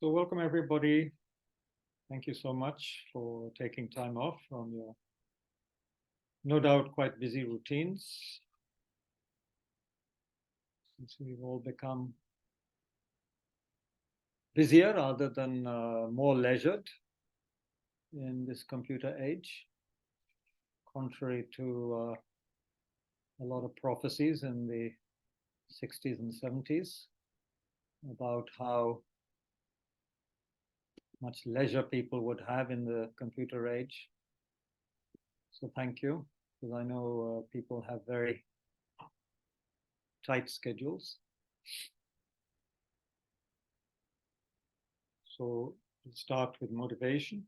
So welcome everybody. Thank you so much for taking time off from your no doubt quite busy routines. Since we've all become busier rather than more leisured in this computer age, contrary to a lot of prophecies in the 60s and 70s about how much leisure people would have in the computer age. So thank you, because I know people have very tight schedules. So we'll start with motivation.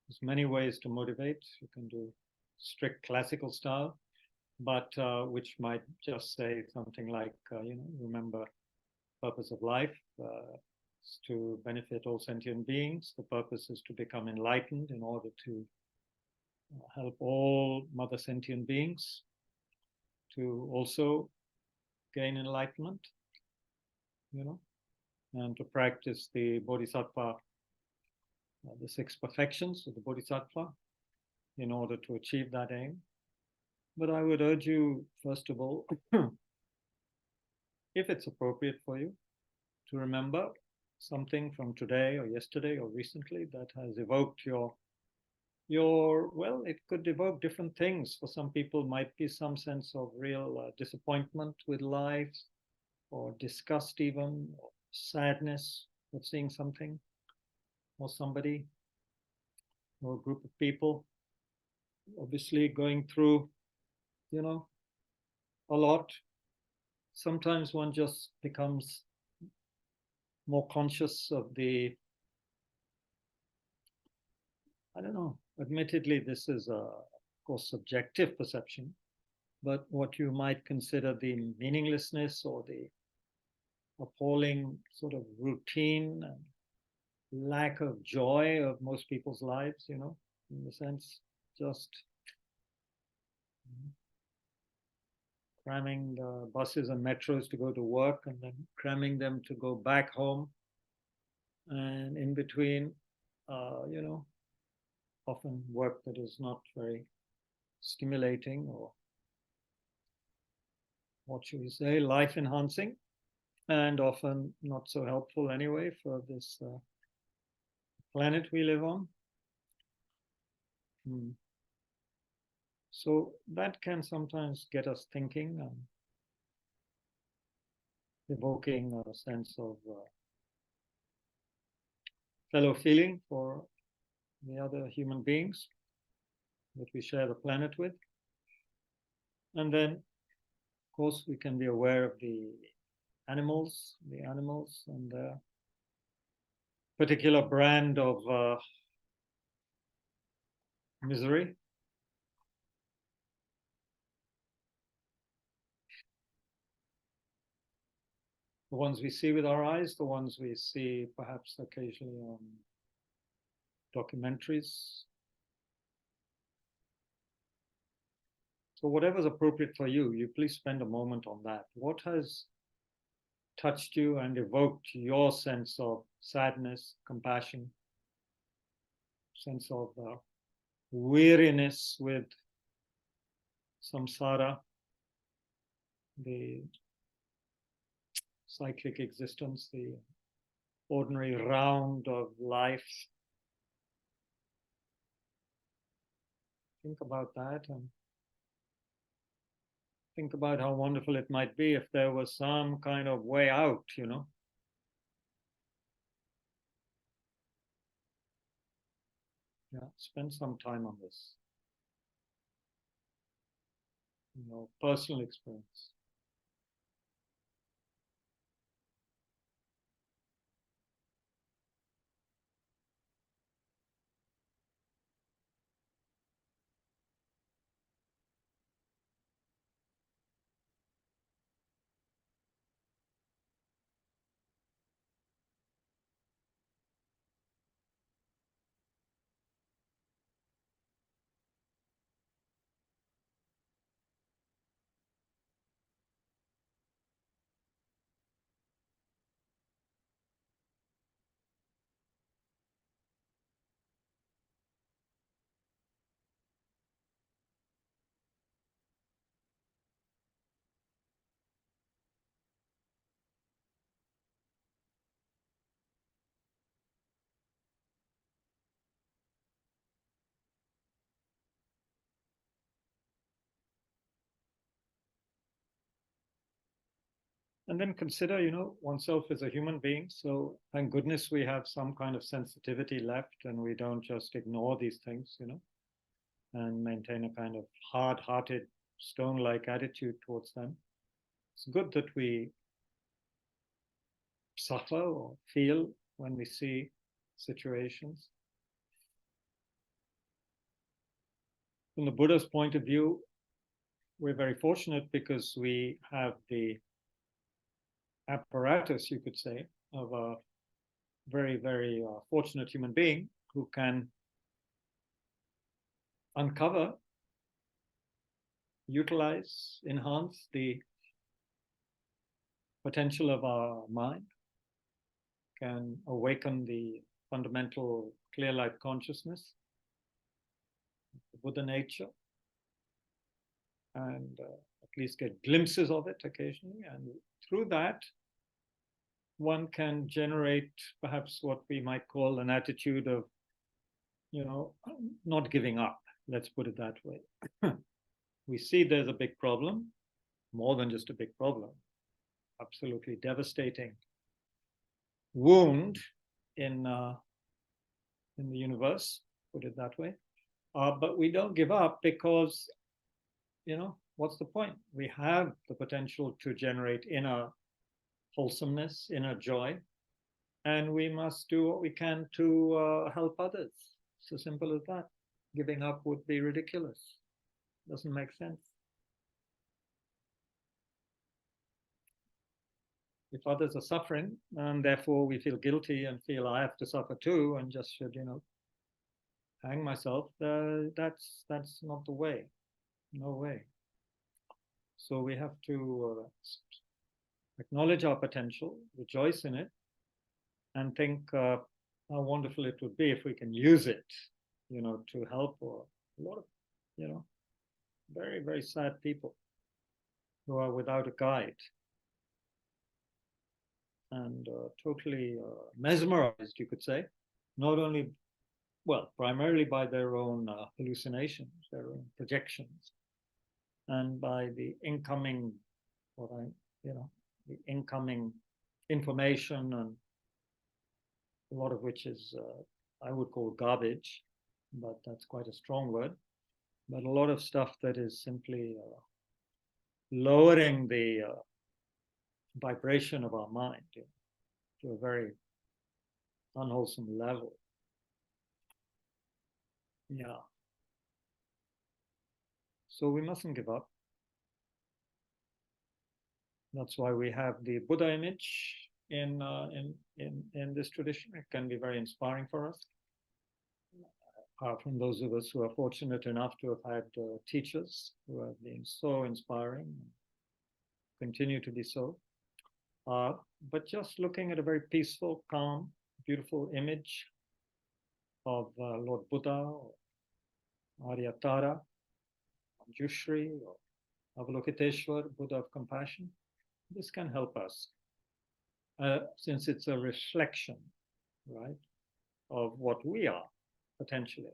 There's many ways to motivate. You can do strict classical style, but which might just say something like, remember purpose of life is to benefit all sentient beings. The purpose is to become enlightened in order to help all mother sentient beings to also gain enlightenment, and to practice the bodhisattva, the six perfections of the bodhisattva in order to achieve that aim. But I would urge you, first of all, if it's appropriate for you, to remember something from today or yesterday or recently that has evoked your well, it could evoke different things. For some people, might be some sense of real disappointment with life, or disgust even, or sadness of seeing something or somebody or a group of people obviously going through, a lot. Sometimes one just becomes more conscious of the, I don't know, admittedly, this is of course subjective perception, but what you might consider the meaninglessness or the appalling sort of routine and lack of joy of most people's lives, in the sense, just cramming the buses and metros to go to work and then cramming them to go back home. And in between, often work that is not very stimulating, or what should we say, life enhancing, and often not so helpful anyway for this planet we live on. So that can sometimes get us thinking and evoking a sense of fellow feeling for the other human beings that we share the planet with. And then, of course, we can be aware of the animals and their particular brand of misery. The ones we see with our eyes, the ones we see perhaps occasionally on documentaries. So whatever's appropriate for you, you please spend a moment on that. What has touched you and evoked your sense of sadness, compassion, sense of weariness with samsara, the cyclic existence, the ordinary round of life? Think about that, and think about how wonderful it might be if there was some kind of way out, Yeah, spend some time on this. Personal experience. And then consider, oneself as a human being. So thank goodness we have some kind of sensitivity left, and we don't just ignore these things, and maintain a kind of hard-hearted, stone-like attitude towards them. It's good that we suffer or feel when we see situations. From the Buddha's point of view, we're very fortunate because we have the apparatus, you could say, of a very, very fortunate human being who can uncover, utilize, enhance the potential of our mind, can awaken the fundamental clear light consciousness, the Buddha nature, and at least get glimpses of it occasionally. And through that, one can generate perhaps what we might call an attitude of, not giving up. Let's put it that way. We see there's a big problem, more than just a big problem, absolutely devastating wound in the universe, put it that way. But we don't give up because, what's the point? We have the potential to generate inner wholesomeness, inner joy, and we must do what we can to help others. It's as simple as that. Giving up would be ridiculous. Doesn't make sense. If others are suffering, and therefore we feel guilty and feel I have to suffer too, and just should, hang myself, that's not the way. No way. So we have to acknowledge our potential, rejoice in it, and think how wonderful it would be if we can use it, to help a lot of, very, very sad people who are without a guide and totally mesmerized, you could say, not only, primarily by their own hallucinations, their own projections, and by the incoming, the incoming information, and a lot of which is, I would call garbage, but that's quite a strong word. But a lot of stuff that is simply lowering the vibration of our mind to a very unwholesome level. Yeah. So we mustn't give up. That's why we have the Buddha image in this tradition. It can be very inspiring for us. From those of us who are fortunate enough to have had teachers who have been so inspiring, and continue to be so. But just looking at a very peaceful, calm, beautiful image of Lord Buddha, or Aryatara, Manjushri, or Avalokiteshvar, Buddha of compassion, this can help us, since it's a reflection, right, of what we are potentially.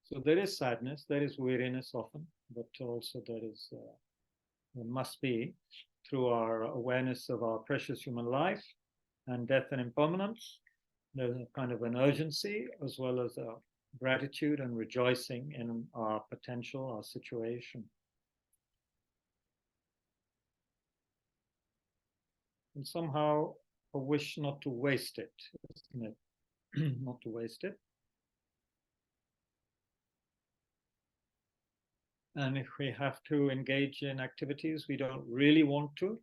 So there is sadness, there is weariness often, but also there must be, through our awareness of our precious human life and death and impermanence, there's a kind of an urgency as well as a gratitude and rejoicing in our potential, our situation. And somehow a wish not to waste it, isn't it? Not to waste it. And if we have to engage in activities we don't really want to,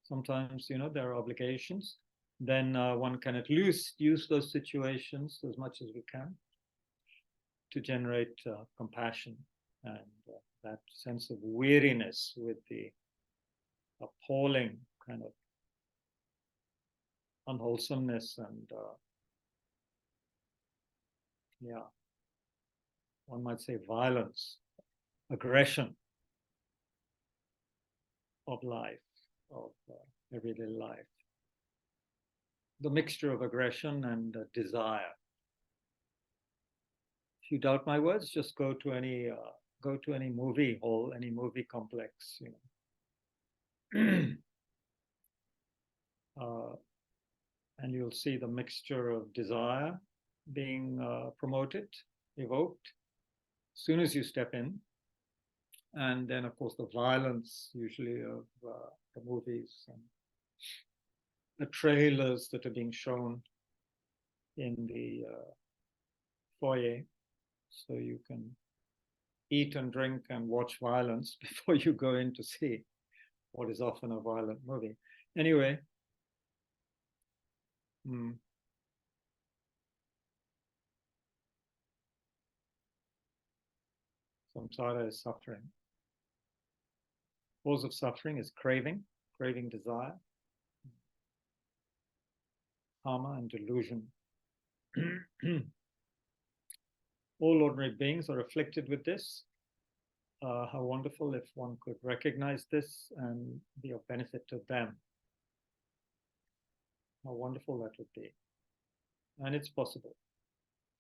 sometimes, there are obligations, then one can at least use those situations as much as we can to generate compassion and that sense of weariness with the appalling kind of unwholesomeness and, one might say violence, aggression of life, of everyday life. The mixture of aggression and desire, If you doubt my words, just go to any movie hall, any movie complex, and you'll see the mixture of desire being promoted, evoked, as soon as you step in. And then, of course, the violence, usually, of the movies and the trailers that are being shown in the foyer. So you can eat and drink and watch violence before you go in to see what is often a violent movie. Anyway, samsara is suffering. Cause of suffering is craving desire, karma, and delusion. All ordinary beings are afflicted with this. How wonderful if one could recognize this and be of benefit to them. How wonderful that would be. And it's possible.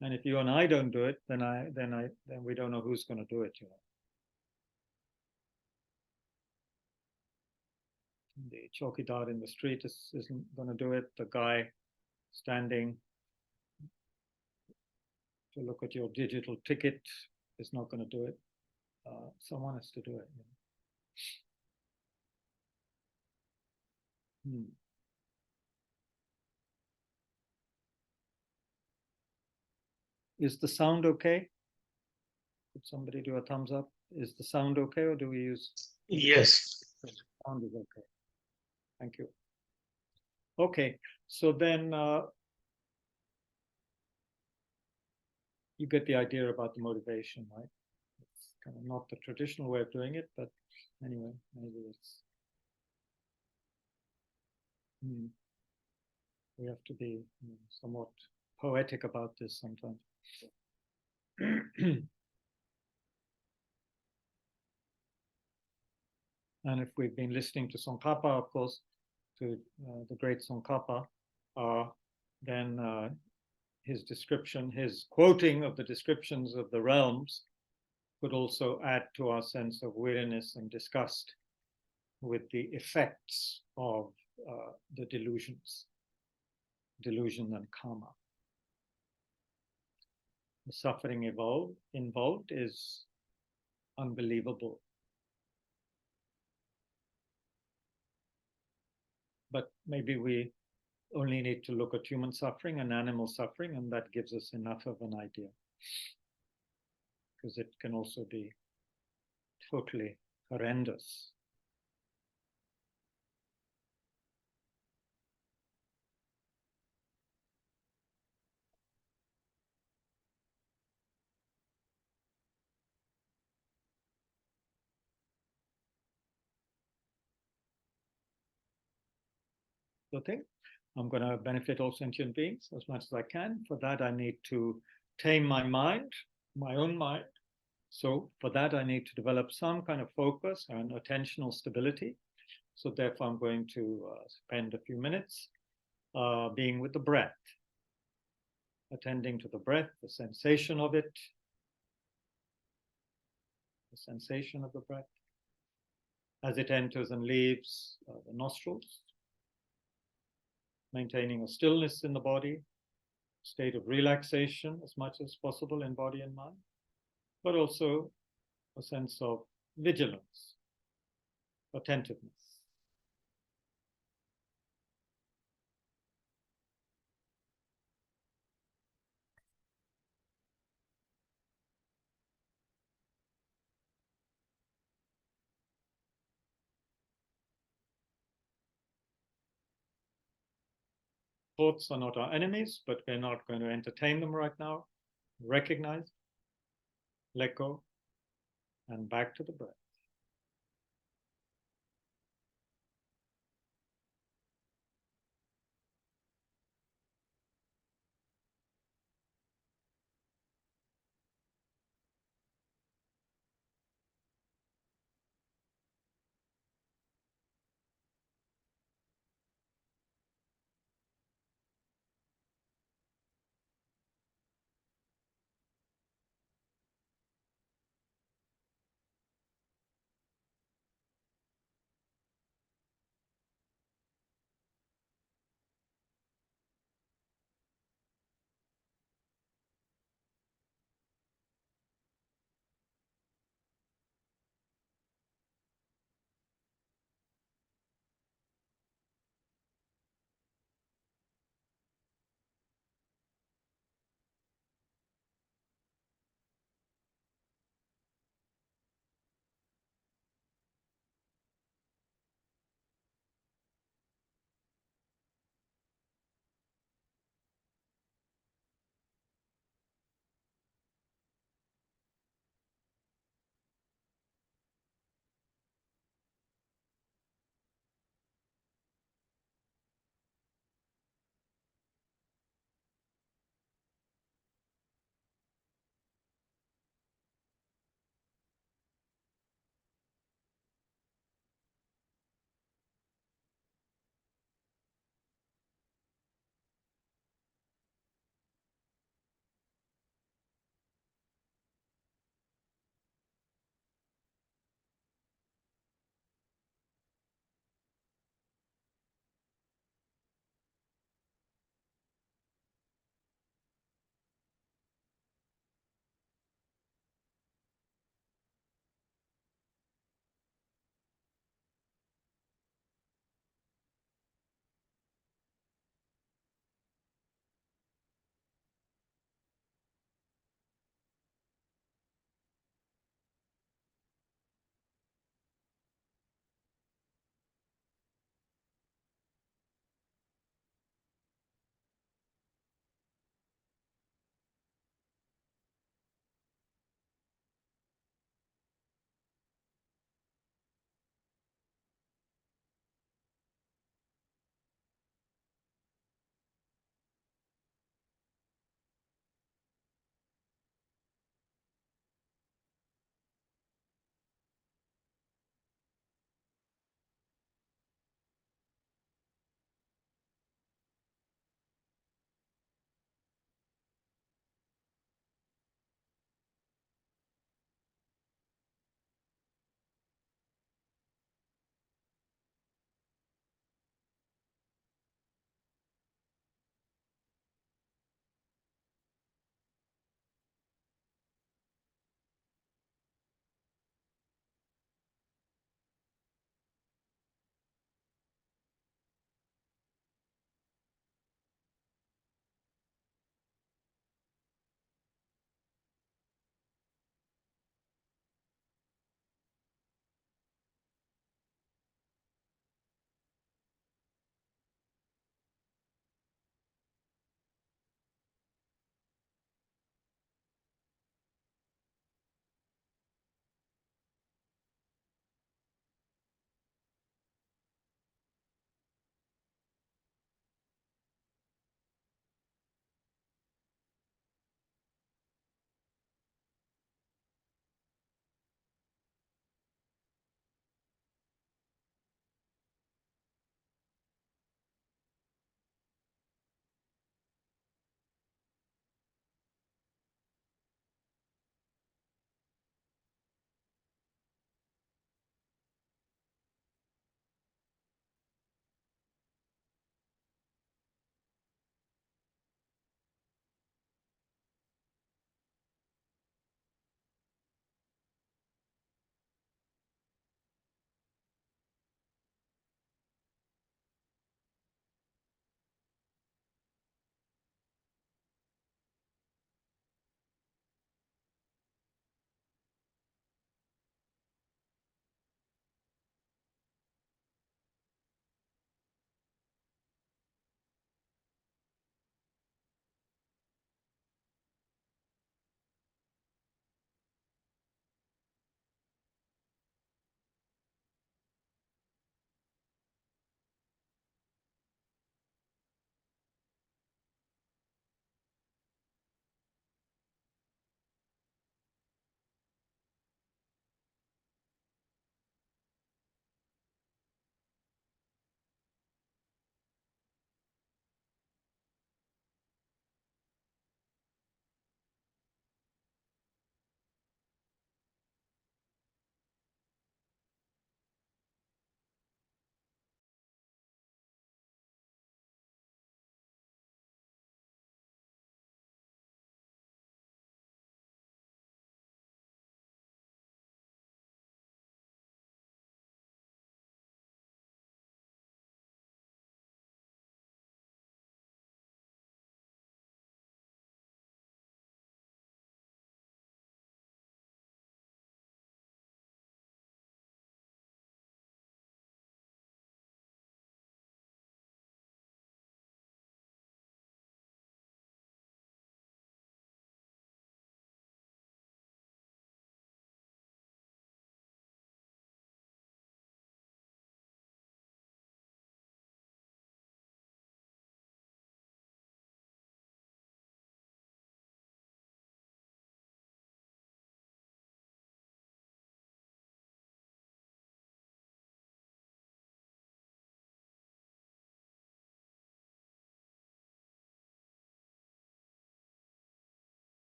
And if you and I don't do it, then we don't know who's going to do it, The chowkidar in the street isn't going to do it. The guy standing to look at your digital ticket is not going to do it. Someone has to do it. Is the sound okay? Could somebody do a thumbs up? Is the sound okay, or do we use? Yes. The sound is okay. Thank you. Okay, so then you get the idea about the motivation, right? It's kind of not the traditional way of doing it, but anyway, maybe it's. We have to be somewhat poetic about this sometimes. And if we've been listening to Tsongkhapa, of course, to the great Tsongkhapa, then his description, his quoting of the descriptions of the realms could also add to our sense of weariness and disgust with the effects of the delusions, delusion and karma. The suffering involved is unbelievable. But maybe we only need to look at human suffering and animal suffering, and that gives us enough of an idea. Because it can also be totally horrendous. Okay, I'm going to benefit all sentient beings as much as I can. For that, I need to tame my mind, my own mind. So for that, I need to develop some kind of focus and attentional stability. So therefore, I'm going to spend a few minutes being with the breath, attending to the breath, the sensation of it, the sensation of the breath as it enters and leaves the nostrils, maintaining a stillness in the body, state of relaxation as much as possible in body and mind, but also a sense of vigilance, attentiveness. Thoughts are not our enemies, but we're not going to entertain them right now. Recognize, let go, and back to the breath.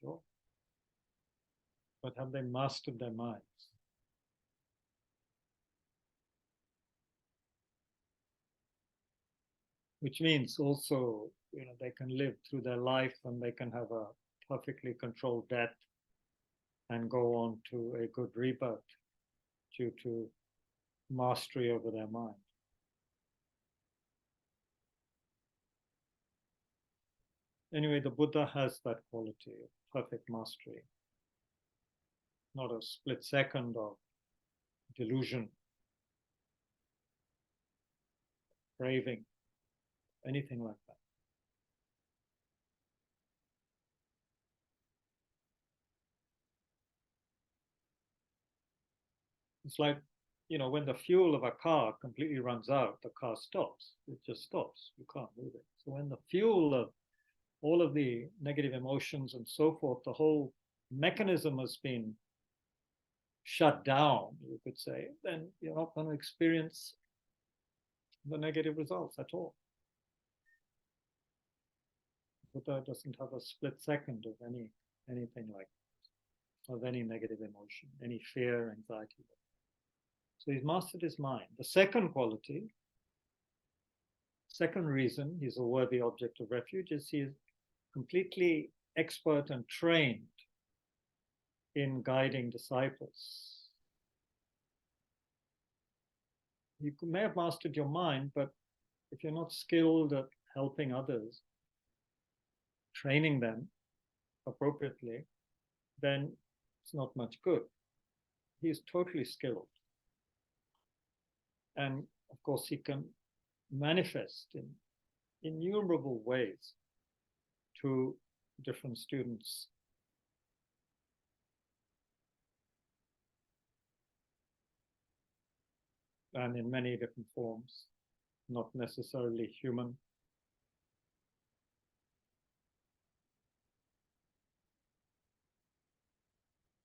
sure. But have they mastered their minds? Which means also, they can live through their life and they can have a perfectly controlled death and go on to a good rebirth due to mastery over their mind. Anyway, the Buddha has that quality of perfect mastery, not a split second of delusion, craving, anything like that. It's like, when the fuel of a car completely runs out, the car stops. It just stops. You can't move it. So when the fuel of all of the negative emotions and so forth, the whole mechanism has been shut down, you could say, then you're not going to experience the negative results at all. Buddha doesn't have a split second of anything like that, of any negative emotion, any fear, anxiety. So he's mastered his mind. The second quality, second reason he's a worthy object of refuge is he is completely expert and trained in guiding disciples. You may have mastered your mind, but if you're not skilled at helping others, training them appropriately, then it's not much good. He's totally skilled. And of course, he can manifest in innumerable ways to different students. And in many different forms, not necessarily human.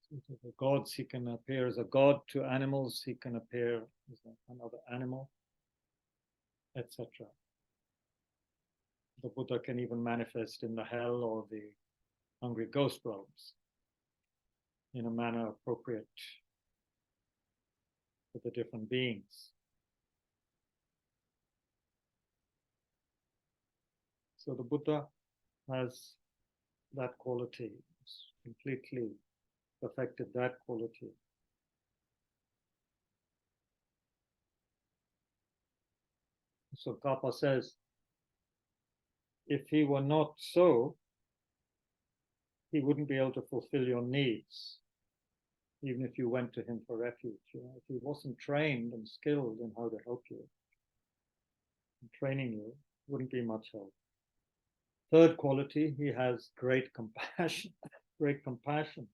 So the gods, he can appear as a god to animals, he can appear as another animal, etc. The Buddha can even manifest in the hell or the hungry ghost realms in a manner appropriate for the different beings. So the Buddha has that quality, completely perfected that quality. So Tsongkhapa says, if he were not so, he wouldn't be able to fulfill your needs, even if you went to him for refuge. If he wasn't trained and skilled in how to help you, training you, wouldn't be much help. Third quality, he has great compassion, great compassion.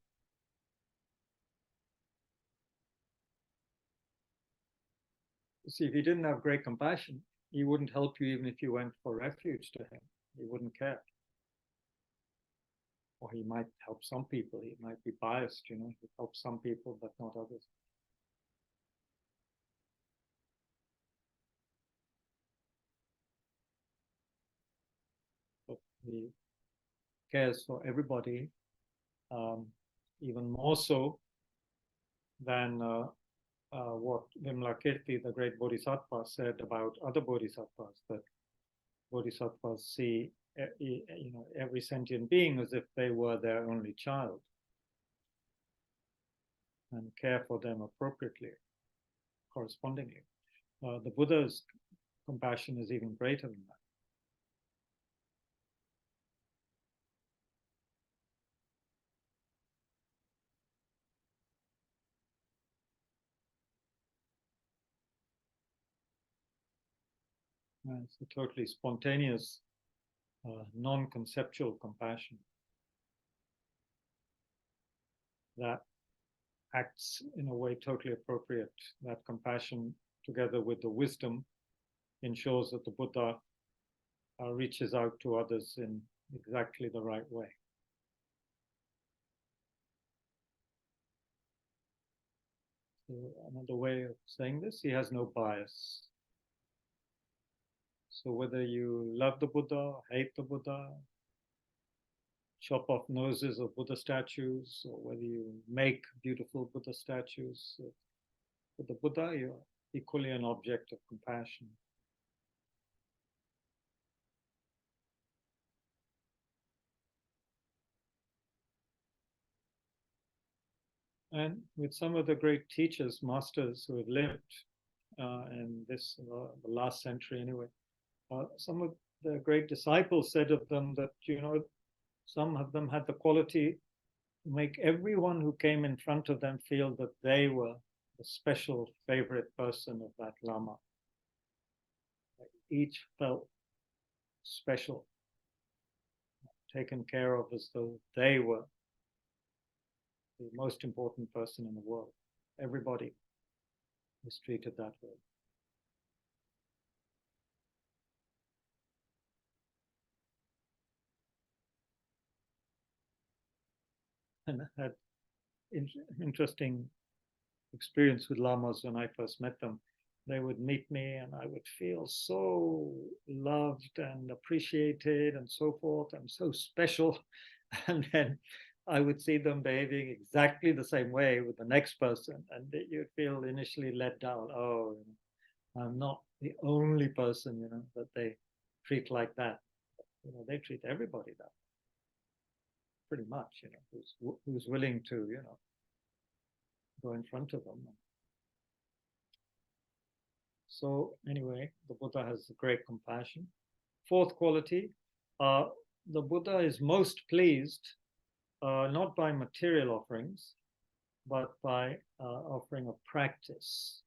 See, if he didn't have great compassion, he wouldn't help you even if you went for refuge to him. He wouldn't care. Or he might help some people. He might be biased, he helps some people, but not others. But he cares for everybody, even more so than what Vimlakirti, the great bodhisattva, said about other bodhisattvas, that bodhisattvas see every sentient being as if they were their only child and care for them appropriately, correspondingly. The Buddha's compassion is even greater than that. It's a totally spontaneous, non-conceptual compassion that acts in a way totally appropriate. That compassion, together with the wisdom, ensures that the Buddha reaches out to others in exactly the right way. So another way of saying this, he has no bias. So whether you love the Buddha, hate the Buddha, chop off noses of Buddha statues, or whether you make beautiful Buddha statues. For the Buddha, you're equally an object of compassion. And with some of the great teachers, masters who have lived in this, the last century anyway, some of the great disciples said of them that, some of them had the quality to make everyone who came in front of them feel that they were the special favorite person of that Lama. Each felt special, taken care of as though they were the most important person in the world. Everybody was treated that way. And I had interesting experience with lamas when I first met them. They would meet me and I would feel so loved and appreciated and so forth. I'm so special. And then I would see them behaving exactly the same way with the next person. And you'd feel initially let down. Oh, I'm not the only person, that they treat like that. They treat everybody that pretty much, who's willing to, go in front of them. So anyway, the Buddha has great compassion. Fourth quality, the Buddha is most pleased not by material offerings, but by offering a practice,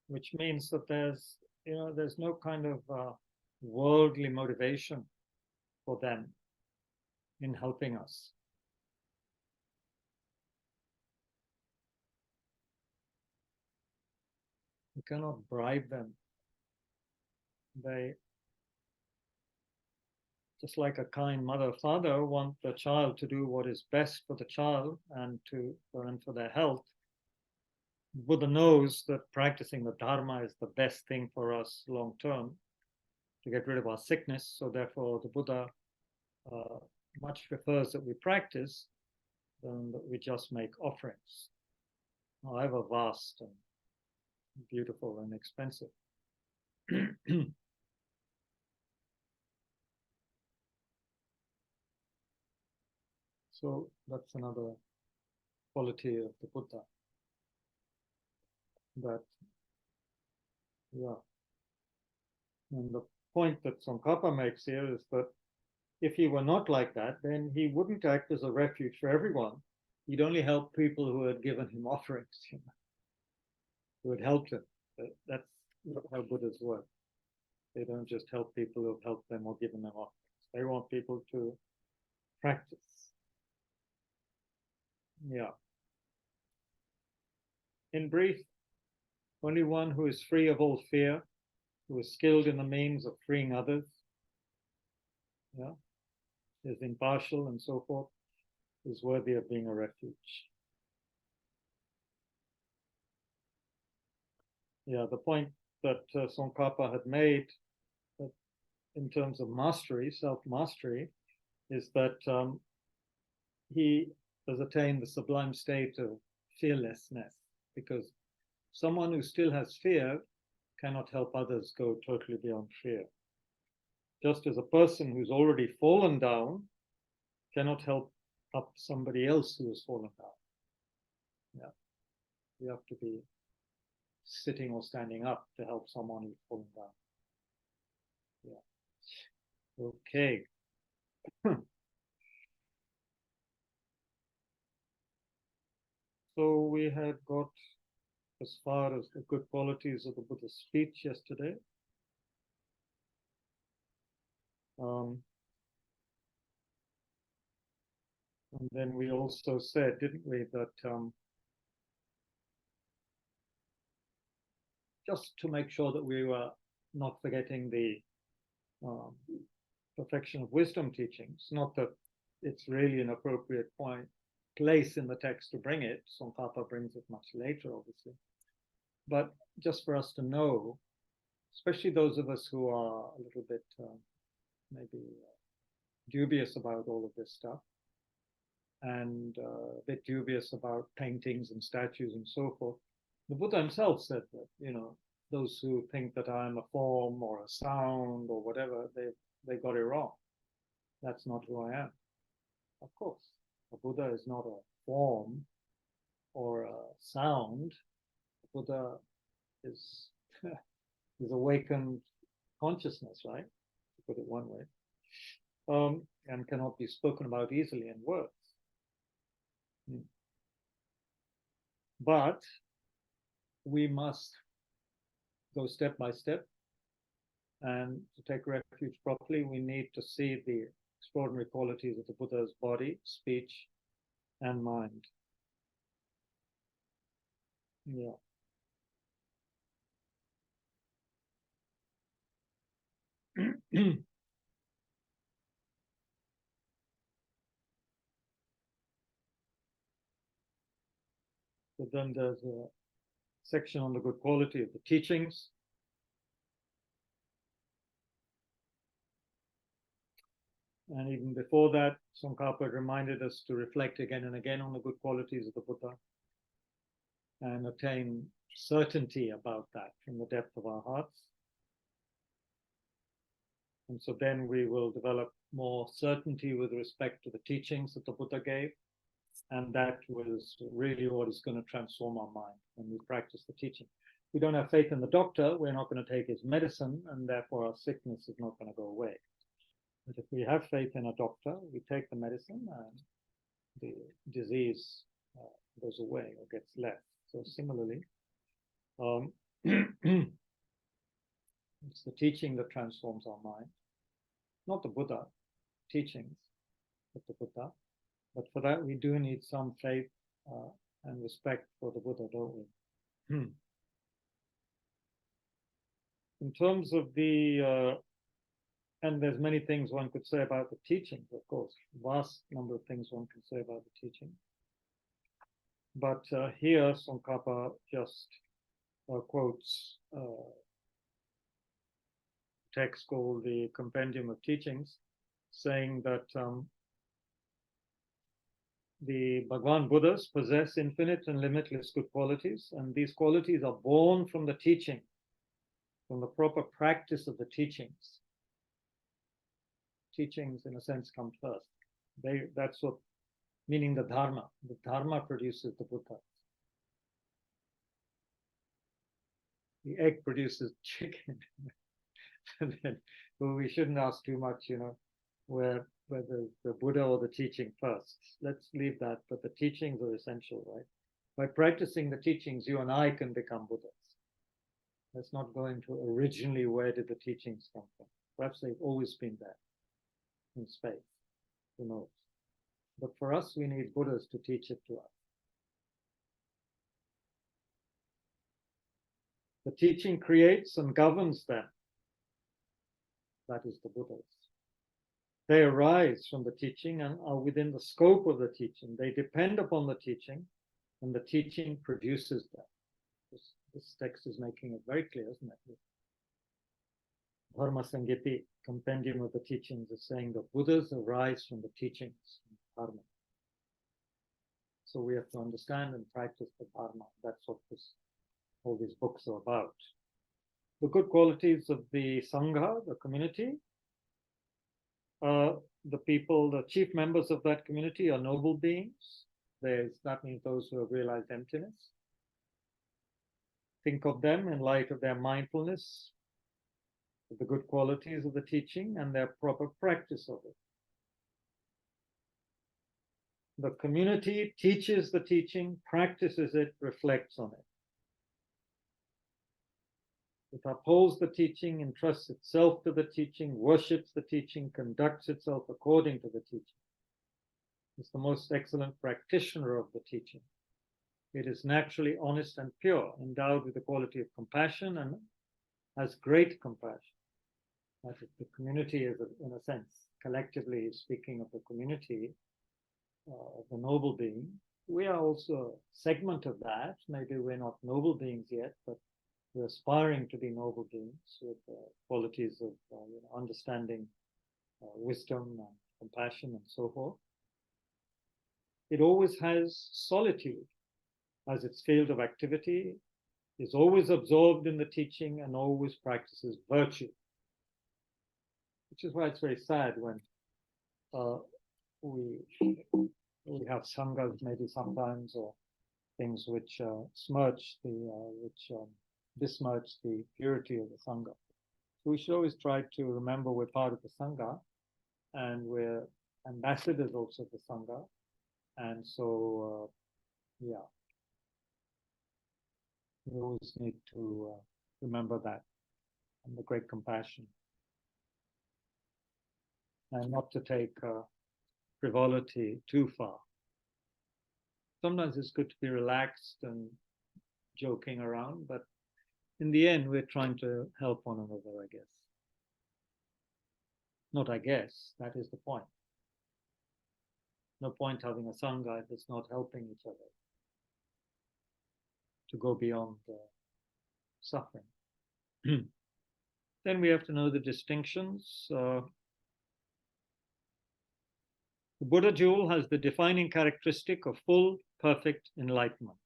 which means that there's no kind of worldly motivation for them in helping us. You cannot bribe them. They, just like a kind mother or father, want the child to do what is best for the child and for their health. Buddha knows that practicing the Dharma is the best thing for us long term to get rid of our sickness. So therefore, the Buddha much prefers that we practice than that we just make offerings, however vast and beautiful and expensive. So that's another quality of the Buddha. That, yeah. And the point that Tsongkhapa makes here is that if he were not like that, then he wouldn't act as a refuge for everyone. He'd only help people who had given him offerings, who had helped him. That's how Buddhas work. They don't just help people who've helped them or given them offerings. They want people to practice. Yeah. In brief, only one who is free of all fear, who is skilled in the means of freeing others, is impartial and so forth, is worthy of being a refuge. Yeah, the point that Tsongkhapa had made in terms of mastery, self-mastery, is that he has attained the sublime state of fearlessness, because someone who still has fear cannot help others go totally beyond fear. Just as a person who's already fallen down cannot help up somebody else who has fallen down. Yeah, you have to be sitting or standing up to help someone who's fallen down. Yeah. Okay. So we had got as far as the good qualities of the Buddha's speech yesterday. And then we also said, didn't we, that just to make sure that we were not forgetting the perfection of wisdom teachings, not that it's really an appropriate place in the text to bring it. Tsongkhapa brings it much later, obviously. But just for us to know, especially those of us who are a little bit maybe dubious about all of this stuff, and a bit dubious about paintings and statues and so forth. The Buddha himself said that, those who think that I'm a form or a sound or whatever, they got it wrong. That's not who I am. Of course, a Buddha is not a form or a sound. The Buddha is is awakened consciousness, right? To put it one way, and cannot be spoken about easily in words. But we must go step by step, and to take refuge properly, we need to see the extraordinary qualities of the Buddha's body, speech, and mind. Yeah. So then there's a section on the good quality of the teachings. And even before that, Tsongkhapa reminded us to reflect again and again on the good qualities of the Buddha and attain certainty about that from the depth of our hearts. And so then we will develop more certainty with respect to the teachings that the Buddha gave. And that was really what is going to transform our mind when we practice the teaching. We don't have faith in the doctor, we're not going to take his medicine, and therefore our sickness is not going to go away. But if we have faith in a doctor, we take the medicine and the disease goes away or gets less. So similarly, it's the teaching that transforms our mind, not the Buddha teachings, but the Buddha. But for that, we do need some faith and respect for the Buddha, don't we? In terms of the, and there's many things one could say about the teachings, of course, vast number of things one can say about the teaching. But here, Tsongkhapa just quotes a text called the Compendium of Teachings, saying that the Bhagwan Buddhas possess infinite and limitless good qualities, and these qualities are born from the teaching, from the proper practice of the teachings. Teachings, in a sense, come first. That's what, meaning the Dharma. The Dharma produces the Buddha. The egg produces chicken. And then, well, we shouldn't ask too much, whether the Buddha or the teaching first. Let's leave that, but the teachings are essential, right? By practicing the teachings, you and I can become Buddhas. Let's not go into originally where did the teachings come from. Perhaps they've always been there in space, who knows? But for us, we need Buddhas to teach it to us. The teaching creates and governs them. That is the Buddhas. They arise from the teaching and are within the scope of the teaching. They depend upon the teaching, and the teaching produces them. This text is making it very clear, isn't it? Dharma Sangiti, Compendium of the Teachings, is saying the Buddhas arise from the teachings of Dharma. So we have to understand and practice the Dharma. That's what all these books are about. The good qualities of the Sangha, the community, the people, the chief members of that community are noble beings. That means those who have realized emptiness. Think of them in light of their mindfulness, the good qualities of the teaching, and their proper practice of it. The community teaches the teaching, practices it, reflects on it. It upholds the teaching, entrusts itself to the teaching, worships the teaching, conducts itself according to the teaching. It's the most excellent practitioner of the teaching. It is naturally honest and pure, endowed with the quality of compassion and has great compassion. That is, the community is, in a sense, collectively speaking of the community, of the noble being. We are also a segment of that. Maybe we're not noble beings yet, but we're aspiring to be noble beings with qualities of understanding, wisdom, and compassion, and so forth. It always has solitude as its field of activity, is always absorbed in the teaching, and always practices virtue. Which is why it's very sad when we have sanghas maybe sometimes, or things which besmirch the purity of the sangha. So we should always try to remember we're part of the sangha, and we're ambassadors also of the sangha, and so we always need to remember that, and the great compassion, and not to take frivolity too far. Sometimes it's good to be relaxed and joking around, but in the end, we're trying to help one another, I guess. Not I guess, that is the point. No point having a sangha if it's not helping each other to go beyond suffering. Then we have to know the distinctions. The Buddha jewel has the defining characteristic of full, perfect enlightenment.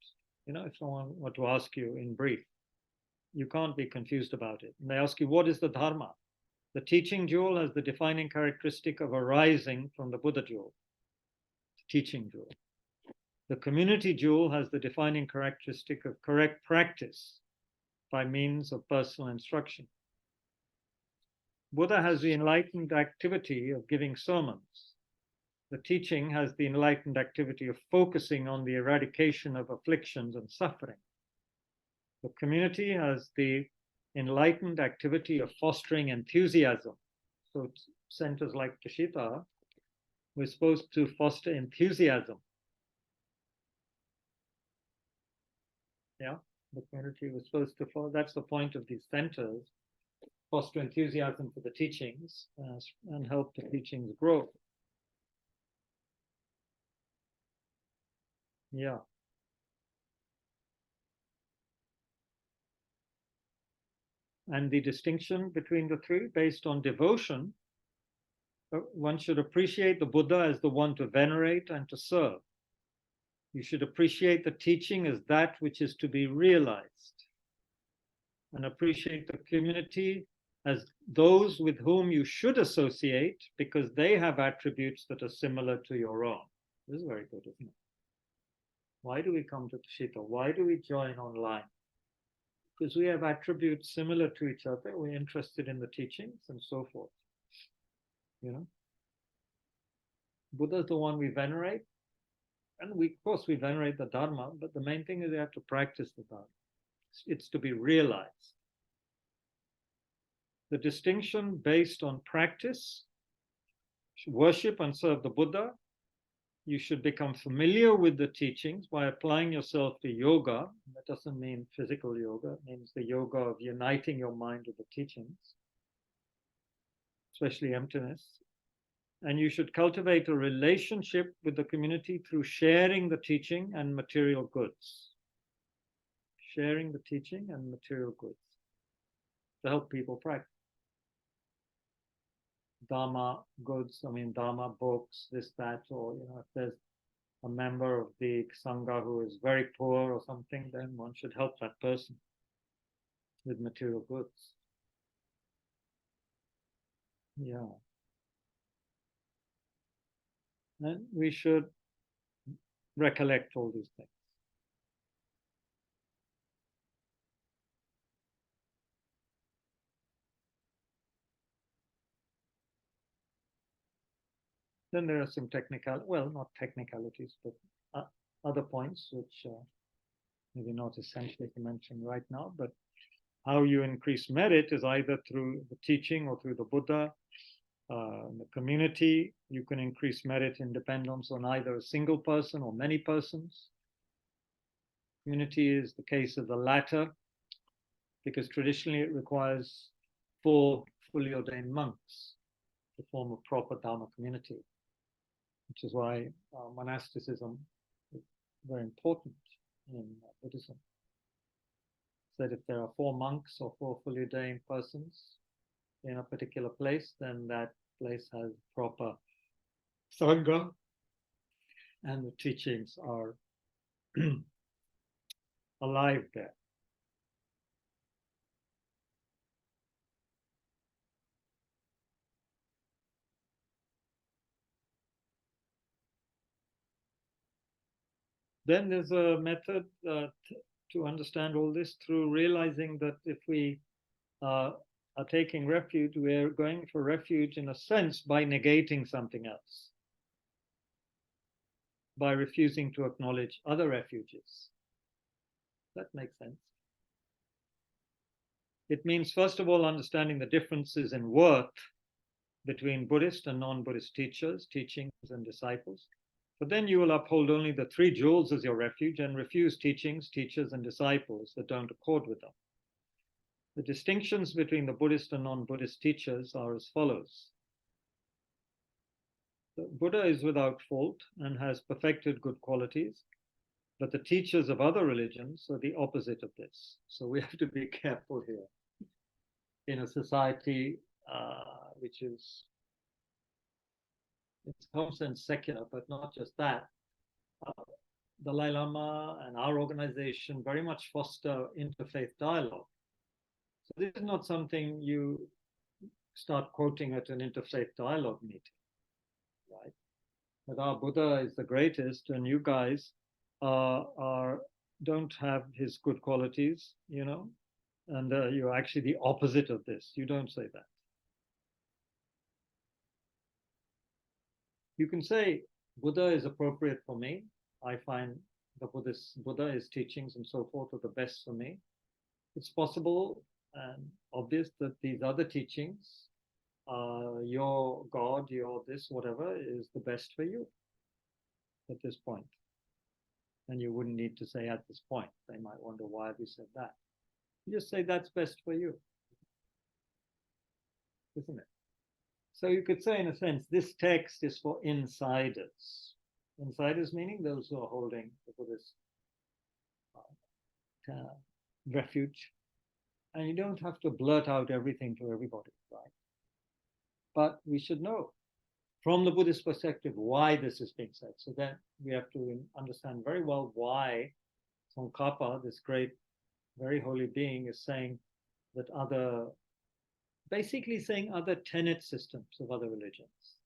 You know, if someone were to ask you in brief, you can't be confused about it. And they ask you, what is the Dharma? The teaching jewel has the defining characteristic of arising from the Buddha jewel, the teaching jewel. The community jewel has the defining characteristic of correct practice by means of personal instruction. Buddha has the enlightened activity of giving sermons. The teaching has the enlightened activity of focusing on the eradication of afflictions and suffering. The community has the enlightened activity of fostering enthusiasm. So centers like Tushita, we're supposed to foster enthusiasm. Yeah, the community was supposed to follow. That's the point of these centers, foster enthusiasm for the teachings and help the teachings grow. Yeah. And the distinction between the three, based on devotion, one should appreciate the Buddha as the one to venerate and to serve. You should appreciate the teaching as that which is to be realized, and appreciate the community as those with whom you should associate because they have attributes that are similar to your own. This is very good, isn't it? Why do we come to Tushita? Why do we join online? Because we have attributes similar to each other. We're interested in the teachings and so forth. You know, Buddha is the one we venerate, and of course we venerate the Dharma, but the main thing is we have to practice the Dharma. It's to be realized. The distinction based on practice, worship and serve the Buddha. You should become familiar with the teachings by applying yourself to yoga. That doesn't mean physical yoga, it means the yoga of uniting your mind with the teachings, especially emptiness. And you should cultivate a relationship with the community through sharing the teaching and material goods. Sharing the teaching and material goods to help people practice. Dharma goods, Dharma books, this, that, or, if there's a member of the Sangha who is very poor or something, then one should help that person with material goods. Yeah. And we should recollect all these things. Then there are some not technicalities, but other points which maybe not essentially to mention right now, but how you increase merit is either through the teaching or through the Buddha, the community. You can increase merit in dependence on either a single person or many persons. Community is the case of the latter, because traditionally it requires 4 fully ordained monks to form a proper Dharma community, which is why monasticism is very important in Buddhism. So that if there are 4 monks or 4 fully ordained persons in a particular place, then that place has proper Sangha, and the teachings are alive there. Then there's a method to understand all this through realizing that if we are taking refuge, we're going for refuge in a sense by negating something else, by refusing to acknowledge other refuges. That makes sense. It means, first of all, understanding the differences in worth between Buddhist and non-Buddhist teachers, teachings, and disciples. But then you will uphold only the three jewels as your refuge and refuse teachings, teachers, and disciples that don't accord with them. The distinctions between the Buddhist and non-Buddhist teachers are as follows. The Buddha is without fault and has perfected good qualities, but the teachers of other religions are the opposite of this. So we have to be careful here. In a society which is, in some sense, secular, but not just that, Dalai Lama and our organization very much foster interfaith dialogue. So this is not something you start quoting at an interfaith dialogue meeting, right? That our Buddha is the greatest, and you guys don't have his good qualities, you know, and you're actually the opposite of this. You don't say that. You can say Buddha is appropriate for me. I find the Buddha's teachings and so forth are the best for me. It's possible and obvious that these other teachings, your God, your this, whatever, is the best for you at this point. And you wouldn't need to say at this point. They might wonder, why have you said that? You just say that's best for you, isn't it? So you could say, in a sense, this text is for insiders. Insiders meaning those who are holding the Buddhist refuge. And you don't have to blurt out everything to everybody, right? But we should know from the Buddhist perspective why this is being said. So then we have to understand very well why Tsongkhapa, this great, very holy being, is saying that basically saying other tenet systems of other religions,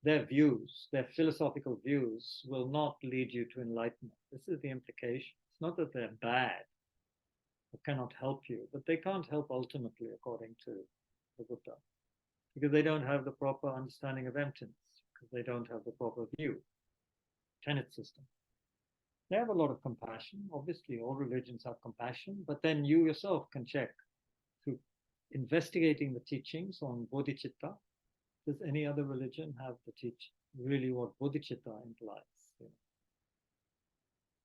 their views, their philosophical views will not lead you to enlightenment. This is the implication. It's not that they're bad or cannot help you, but they can't help ultimately, according to the Buddha, because they don't have the proper understanding of emptiness, because they don't have the proper view, tenet system. They have a lot of compassion. Obviously, all religions have compassion, but then you yourself can check through investigating the teachings on bodhicitta. Does any other religion have the teach really what bodhicitta implies? You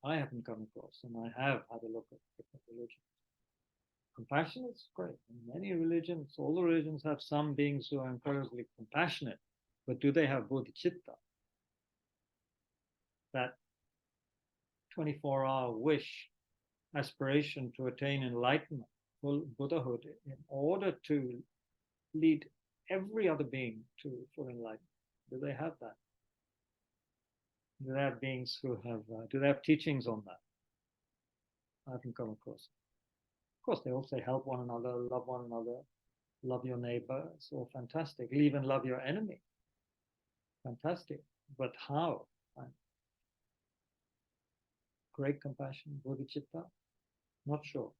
know, I haven't come across, and I have had a look at different religions. Compassion is great. In many religions, all the religions have some beings who are incredibly compassionate, but do they have bodhicitta? That 24-hour wish, aspiration to attain enlightenment, full Buddhahood, in order to lead every other being to full enlightenment. Do they have that? Do they have beings who have, do they have teachings on that? I haven't come across it. Of course, they also help one another, love your neighbor. It's all fantastic. Even love your enemy. Fantastic. But how? Great compassion, bodhicitta? Not sure.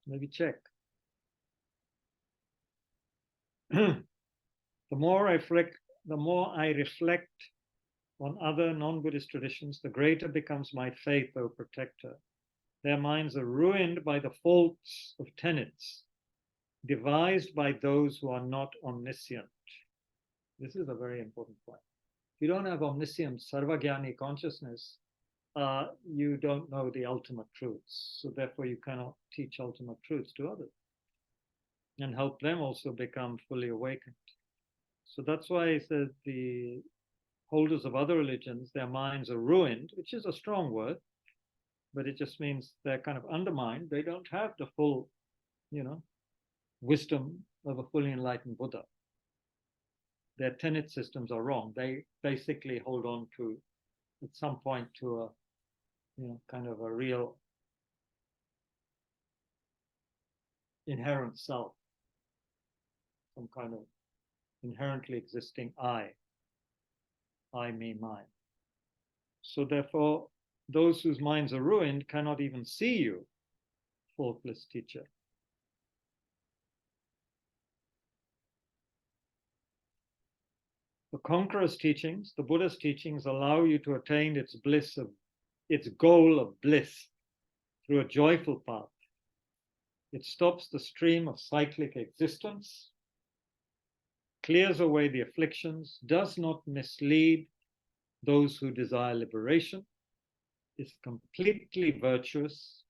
Maybe check. The more I reflect on other non-Buddhist traditions, the greater becomes my faith, O protector. Their minds are ruined by the faults of tenets, devised by those who are not omniscient. This is a very important point. If you don't have omniscient, sarvagyani consciousness, you don't know the ultimate truths. So therefore you cannot teach ultimate truths to others and help them also become fully awakened. So that's why he says the holders of other religions, their minds are ruined, which is a strong word, but it just means they're kind of undermined. They don't have the full, wisdom of a fully enlightened Buddha. their tenet systems are wrong. They basically hold on to, at some point, to a, kind of a real inherent self, some kind of inherently existing I, me, mine. So therefore, those whose minds are ruined cannot even see you, faultless teacher. The conqueror's teachings, the Buddha's teachings, allow you to attain its goal of bliss through a joyful path. It stops the stream of cyclic existence, clears away the afflictions, does not mislead those who desire liberation, is completely virtuous,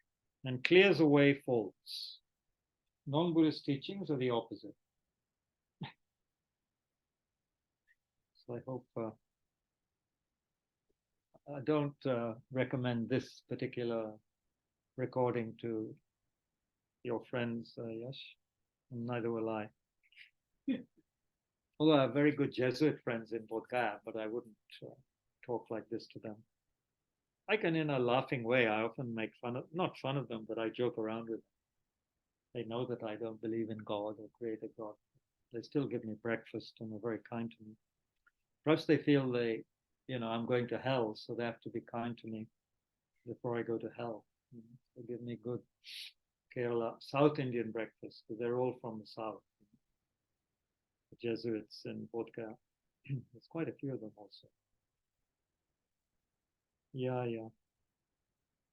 and clears away faults. Non-Buddhist teachings are the opposite. So I hope I don't recommend this particular recording to your friends, Yash, and neither will I. Although I have very good Jesuit friends in Bodh Gaya, but I wouldn't talk like this to them. I can, in a laughing way, I often make not fun of them, but I joke around with them. They know that I don't believe in God or creator God. They still give me breakfast and are very kind to me. Perhaps they feel I'm going to hell, so they have to be kind to me before I go to hell. They give me good Kerala, South Indian breakfast, because they're all from the South. The Jesuits in Bodh Gaya. There's quite a few of them also. Yeah.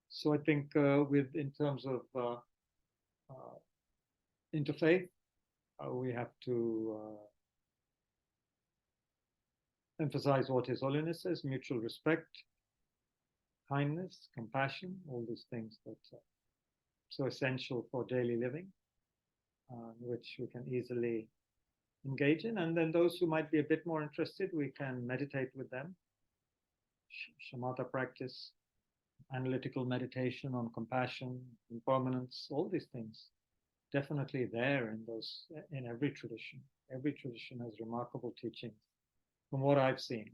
So I think in terms of interfaith, we have to emphasize what His Holiness says: mutual respect, kindness, compassion, all these things that are so essential for daily living, which we can easily engage in. And then those who might be a bit more interested, we can meditate with them. Shamatha practice, analytical meditation on compassion, impermanence, all these things definitely there in every tradition. Every tradition has remarkable teachings from what I've seen.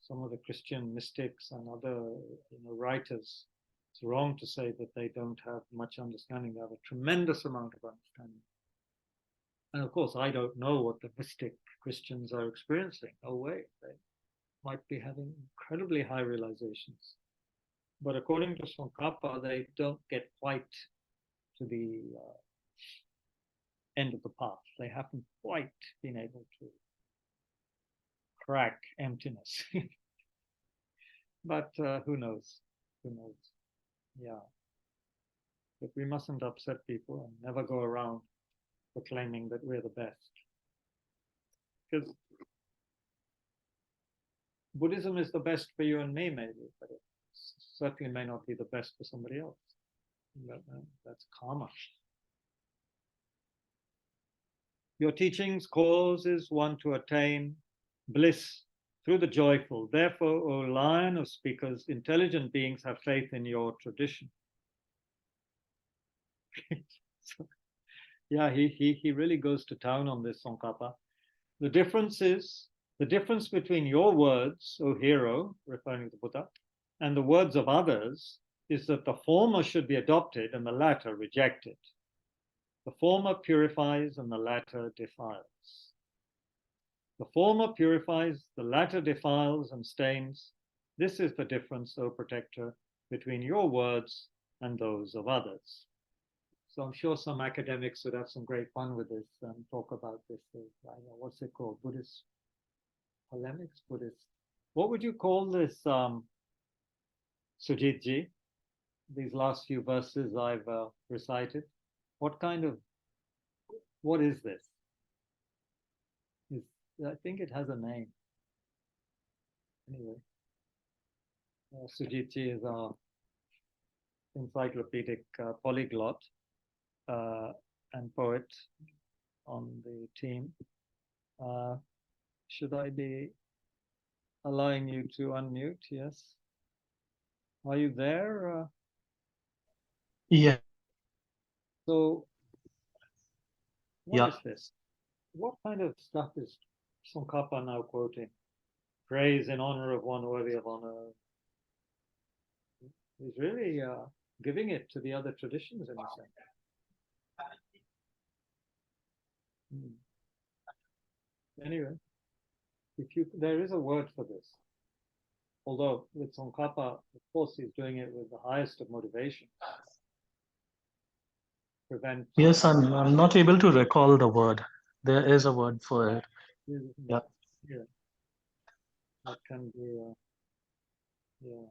Some of the Christian mystics and other writers, it's wrong to say that they don't have much understanding. They have a tremendous amount of understanding. And of course, I don't know what the mystic Christians are experiencing. No way. They might be having incredibly high realizations. But according to Tsongkhapa, they don't get quite to the end of the path. They haven't quite been able to crack emptiness. But who knows? Who knows? Yeah. But we mustn't upset people and never go around proclaiming that we're the best. Because Buddhism is the best for you and me, maybe, but it certainly may not be the best for somebody else. That's karma. Your teachings causes one to attain bliss through the joyful. Therefore, O lion of speakers, intelligent beings have faith in your tradition. So, yeah, he really goes to town on this, Tsongkhapa. The difference between your words, O hero, referring to Buddha, and the words of others is that the former should be adopted and the latter rejected. The former purifies and the latter defiles. The former purifies, the latter defiles and stains. This is the difference, O protector, between your words and those of others. So I'm sure some academics would have some great fun with this and talk about this. What's it called? Buddhist polemics? Buddhist. What would you call this, Sujitji? These last few verses I've recited. What is this? I think it has a name. Anyway, Sujitji is our encyclopedic polyglot and poet on the team. Should I be allowing you to unmute? Yes. Are you there? Yeah. So, what is this? what kind of stuff is Tsongkhapa now quoting? Praise in honor of one worthy of honor. He's really giving it to the other traditions in a sense. Anyway, there is a word for this. Although with Tsongkhapa, of course, he's doing it with the highest of motivation. Yes, I'm not able to recall the word. There is a word for it. Yeah. That can be, yeah.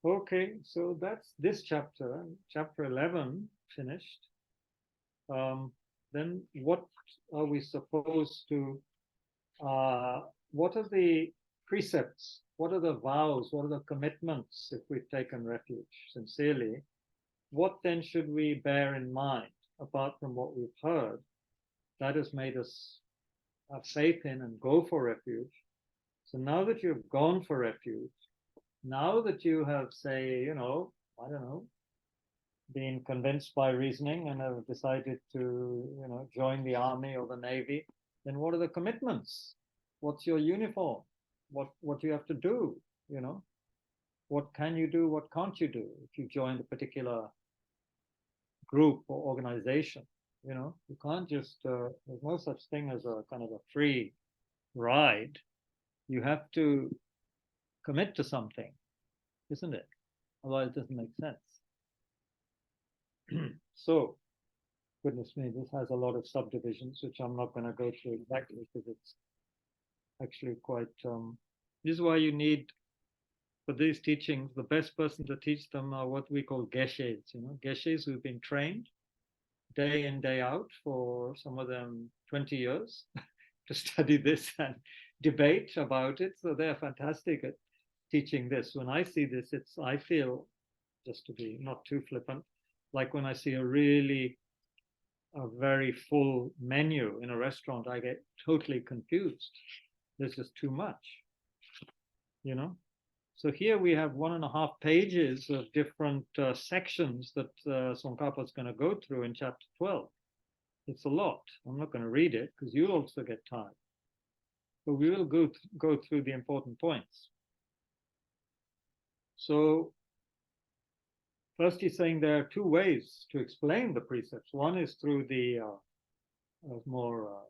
Okay, so that's this chapter, chapter 11 finished. Then what are we supposed to, what are the precepts? What are the vows? What are the commitments if we've taken refuge sincerely? What then should we bear in mind, apart from what we've heard, that has made us have faith in and go for refuge? So now that you've gone for refuge, now that you have, say, I don't know, been convinced by reasoning and have decided to, join the army or the navy, then what are the commitments? What's your uniform? What do you have to do? What can you do? What can't you do if you join a particular group or organization? You can't just, there's no such thing as a kind of a free ride. You have to commit to something, isn't it? Otherwise, it doesn't make sense. So, goodness me, this has a lot of subdivisions, which I'm not going to go through exactly because it's actually quite. This is why you need, for these teachings, the best person to teach them are what we call geshes, geshes who've been trained day in, day out for some of them 20 years to study this and debate about it. So they're fantastic at teaching this. When I see this, I feel, just to be not too flippant, like when I see a very full menu in a restaurant, I get totally confused. There's just too much, So here we have 1.5 pages of different sections that Tsongkhapa is going to go through in chapter 12. It's a lot. I'm not going to read it because you'll also get tired. But we will go through the important points. So first, he's saying there are 2 ways to explain the precepts. One is through the more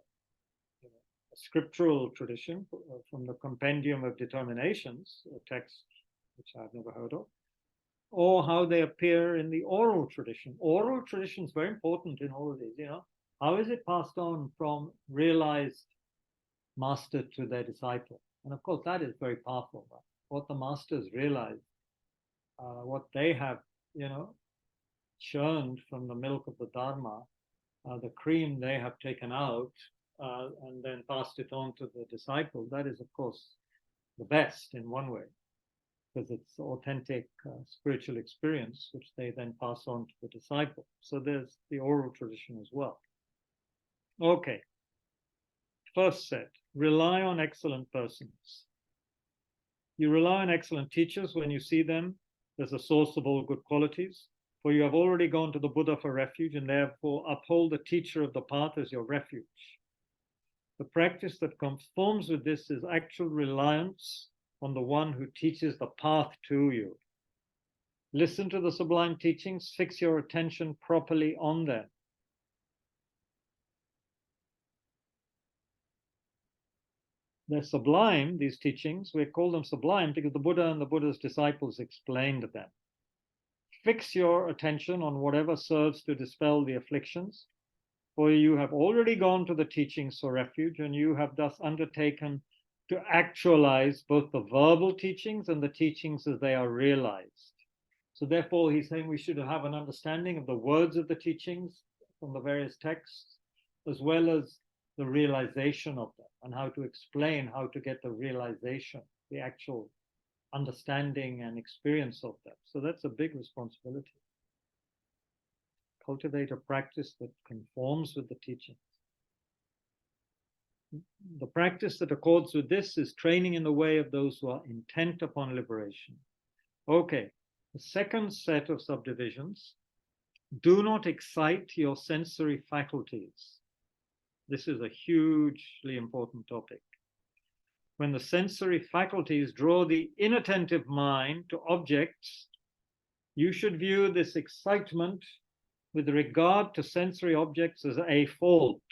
scriptural tradition from the Compendium of Determinations, a text which I've never heard of, or how they appear in the oral tradition. Oral tradition is very important in all of these. How is it passed on from realized master to their disciple? And of course, that is very powerful. Right? What the masters realize, what they have churned from the milk of the Dharma, the cream they have taken out and then passed it on to the disciple, that is, of course, the best in one way, because it's authentic spiritual experience, which they then pass on to the disciple. So there's the oral tradition as well. Okay. First set, rely on excellent persons. You rely on excellent teachers when you see them as a source of all good qualities, for you have already gone to the Buddha for refuge, and therefore uphold the teacher of the path as your refuge. The practice that conforms with this is actual reliance on the one who teaches the path to you. Listen to the sublime teachings, fix your attention properly on them. They're sublime, these teachings. We call them sublime because the Buddha and the Buddha's disciples explained them. Fix your attention on whatever serves to dispel the afflictions, for you have already gone to the teachings for refuge, and you have thus undertaken to actualize both the verbal teachings and the teachings as they are realized. So therefore, he's saying we should have an understanding of the words of the teachings from the various texts, as well as the realization of them, and how to explain how to get the realization, the actual understanding and experience of them. So that's a big responsibility. Cultivate a practice that conforms with the teachings. The practice that accords with this is training in the way of those who are intent upon liberation. Okay, the second set of subdivisions. Do not excite your sensory faculties. This is a hugely important topic. When the sensory faculties draw the inattentive mind to objects, you should view this excitement with regard to sensory objects as a fault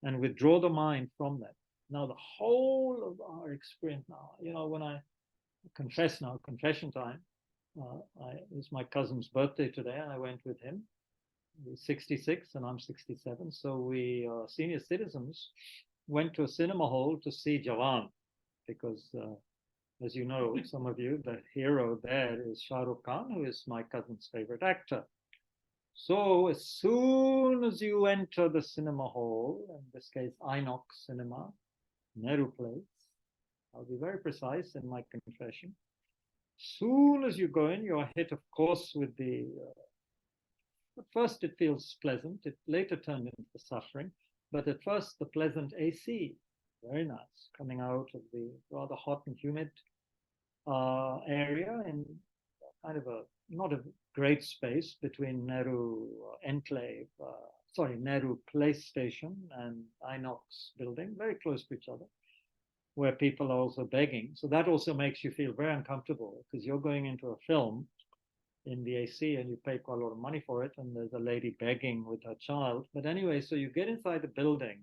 and withdraw the mind from them. Now, the whole of our experience now, when I confess now, confession time, it's my cousin's birthday today, and I went with him. He's 66 and I'm 67. So we, senior citizens, went to a cinema hall to see Jawan because, as you know, some of you, the hero there is Shah Rukh Khan, who is my cousin's favorite actor. So as soon as you enter the cinema hall, in this case, Inox Cinema, Nehru Place, I'll be very precise in my confession. Soon as you go in, you are hit, of course, with the at first it feels pleasant. It later turned into suffering. But at first, the pleasant AC, very nice, coming out of the rather hot and humid area in kind of not a great space between Nehru Enclave, Nehru Place Station and Inox building, very close to each other, where people are also begging. So that also makes you feel very uncomfortable because you're going into a film in the AC and you pay quite a lot of money for it, and there's a lady begging with her child. But anyway, so you get inside the building,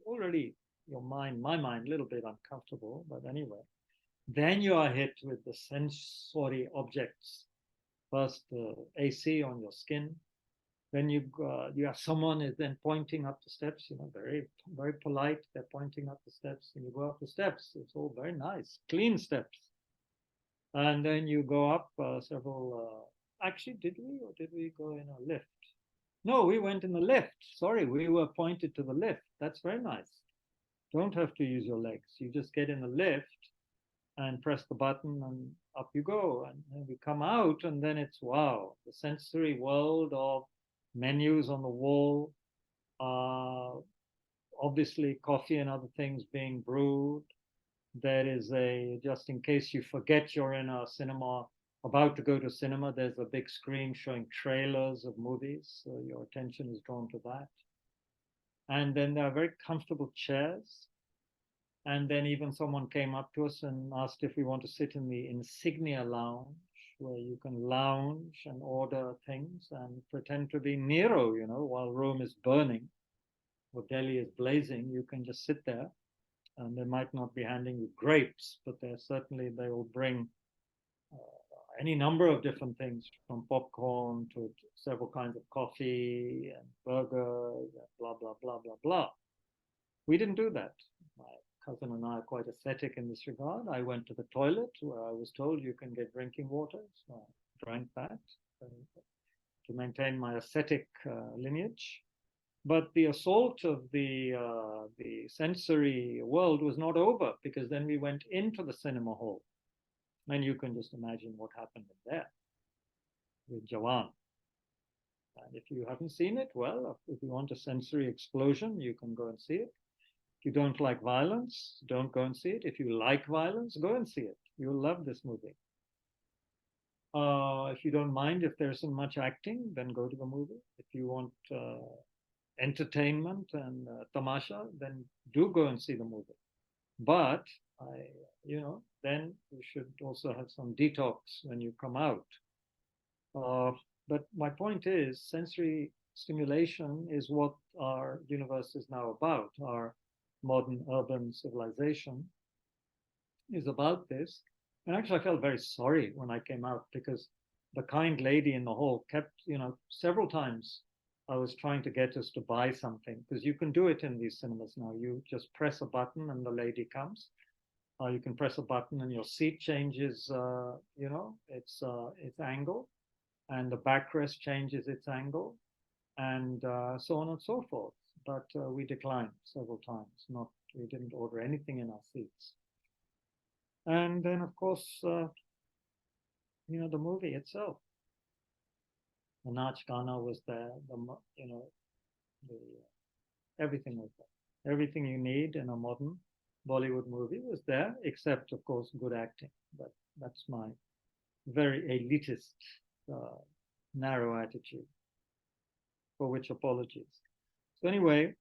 already my mind, a little bit uncomfortable, but anyway. Then you are hit with the sensory objects. First, the AC on your skin. Then you have someone is then pointing up the steps, very, very polite. They're pointing up the steps, and you go up the steps. It's all very nice, clean steps. And then you go up several. Actually, did we go in a lift? No, we went in the lift. Sorry, we were pointed to the lift. That's very nice. Don't have to use your legs. You just get in the lift and press the button and up you go. And then we come out and then it's wow, the sensory world of menus on the wall, obviously coffee and other things being brewed. There is just in case you forget you're in a cinema, about to go to cinema, there's a big screen showing trailers of movies. So your attention is drawn to that. And then there are very comfortable chairs. And then even someone came up to us and asked if we want to sit in the insignia lounge, where you can lounge and order things and pretend to be Nero, while Rome is burning or Delhi is blazing. You can just sit there, and they might not be handing you grapes, but they will bring any number of different things, from popcorn to several kinds of coffee and burgers and blah, blah, blah, blah, blah. We didn't do that. My cousin and I are quite ascetic in this regard. I went to the toilet where I was told you can get drinking water. So I drank that to maintain my ascetic lineage. But the assault of the sensory world was not over, because then we went into the cinema hall. And you can just imagine what happened in there with Jawan. And if you haven't seen it, well, if you want a sensory explosion, you can go and see it. If you don't like violence, don't go and see it. If you like violence, go and see it. You'll love this movie. If you don't mind if there isn't much acting, then go to the movie. If you want entertainment and tamasha, then do go and see the movie. But then you should also have some detox when you come out. But my point is, sensory stimulation is what our universe is now about. Our modern urban civilization is about this. And actually, I felt very sorry when I came out, because the kind lady in the hall kept, several times I was trying to get us to buy something, because you can do it in these cinemas now. You just press a button and the lady comes. You can press a button and your seat changes, its angle, and the backrest changes its angle, and so on and so forth. But we declined several times. We didn't order anything in our seats. And then, of course, the movie itself. The Nach Gana was there. Everything was there. Everything you need in a modern Bollywood movie was there, except, of course, good acting. But that's my very elitist, narrow attitude. for which apologies. So anyway,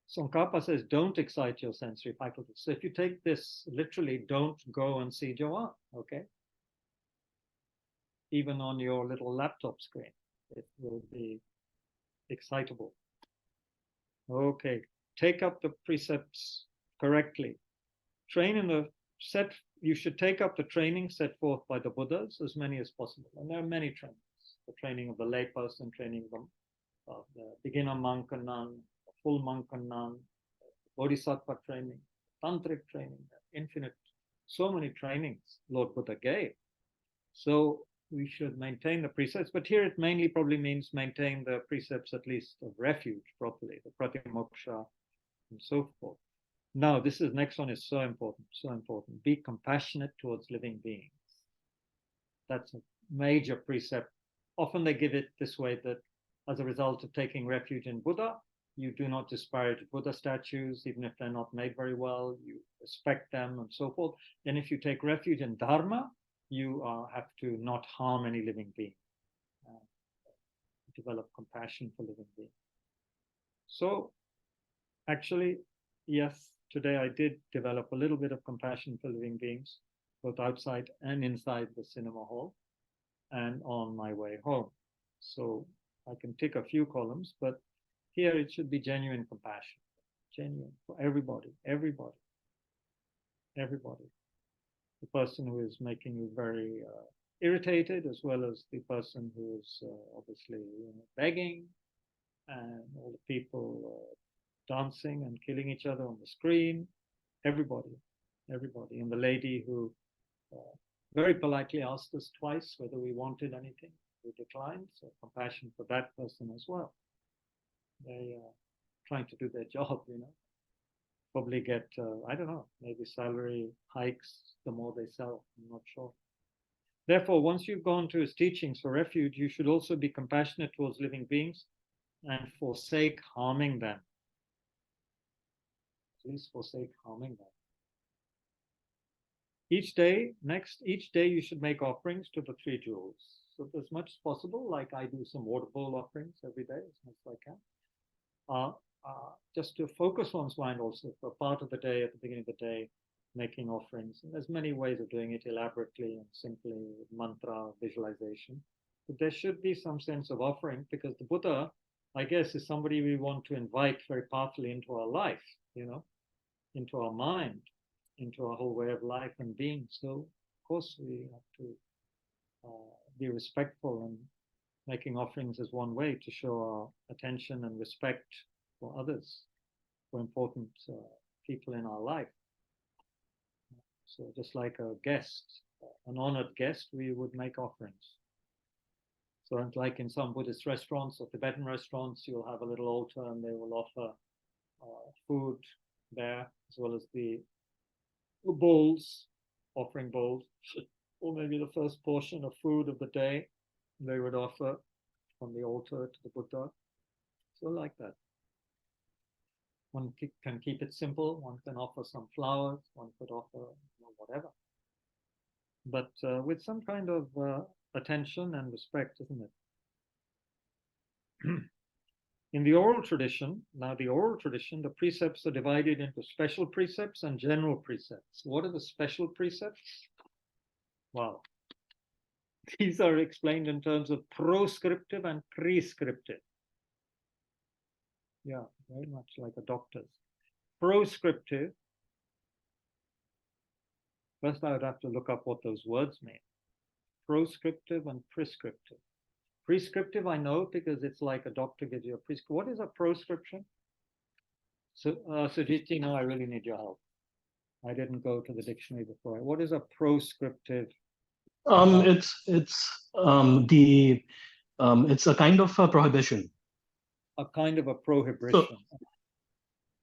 Tsongkhapa says, don't excite your sensory faculties. So if you take this literally, don't go and see Jawan, okay? Even on your little laptop screen, it will be excitable. Okay, take up the precepts correctly. Train in the set, you should take up the training set forth by the Buddhas, as many as possible. And there are many trainings. The training of the layperson, training of the beginner monk and nun, the full monk and nun, bodhisattva training, tantric training, infinite, so many trainings Lord Buddha gave. So we should maintain the precepts, but here it mainly probably means maintain the precepts at least of refuge properly, the pratimoksha and so forth. Now, this is next one is so important, so important. Be compassionate towards living beings. That's a major precept. Often they give it this way, that as a result of taking refuge in Buddha, you do not disparage Buddha statues, even if they're not made very well, you respect them and so forth. Then if you take refuge in Dharma, you have to not harm any living being. Develop compassion for living beings. So actually, yes, today I did develop a little bit of compassion for living beings, both outside and inside the cinema hall and on my way home. So I can tick a few columns, but here it should be genuine compassion, genuine for everybody, everybody, everybody. The person who is making you very irritated, as well as the person who is obviously begging, and all the people dancing and killing each other on the screen, everybody, everybody. And the lady who very politely asked us twice whether we wanted anything. We declined, so compassion for that person as well. They are trying to do their job, probably get, I don't know, maybe salary hikes the more they sell, I'm not sure. Therefore, once you've gone to his teachings for refuge, you should also be compassionate towards living beings and forsake harming them. Please forsake harming them. Each day you should make offerings to the three jewels. So as much as possible, like I do some water bowl offerings every day, as much as I can. Just to focus one's mind also for part of the day, at the beginning of the day, making offerings. And there's many ways of doing it elaborately and simply with mantra, visualization. But there should be some sense of offering, because the Buddha, I guess, is somebody we want to invite very powerfully into our life, into our mind, into our whole way of life and being. So, of course, we have to be respectful, and making offerings is one way to show our attention and respect for others, for important people in our life. So just like a guest, an honored guest, we would make offerings. So like in some Buddhist restaurants or Tibetan restaurants, you'll have a little altar and they will offer food there, as well as the bowls, offering bowls, or maybe the first portion of food of the day they would offer from the altar to the Buddha. So like that. One can keep it simple. One can offer some flowers. One could offer whatever. But with some kind of attention and respect, isn't it? In the oral tradition, the precepts are divided into special precepts and general precepts. What are the special precepts? Wow. These are explained in terms of proscriptive and prescriptive. Yeah, very much like a doctor's. Proscriptive. First, I would have to look up what those words mean. Proscriptive and prescriptive. Prescriptive, I know, because it's like a doctor gives you a prescription. What is a proscription? So, Sujiti, no, I really need your help. I didn't go to the dictionary before. What is a proscriptive? It's a kind of a prohibition. A kind of a prohibition. So,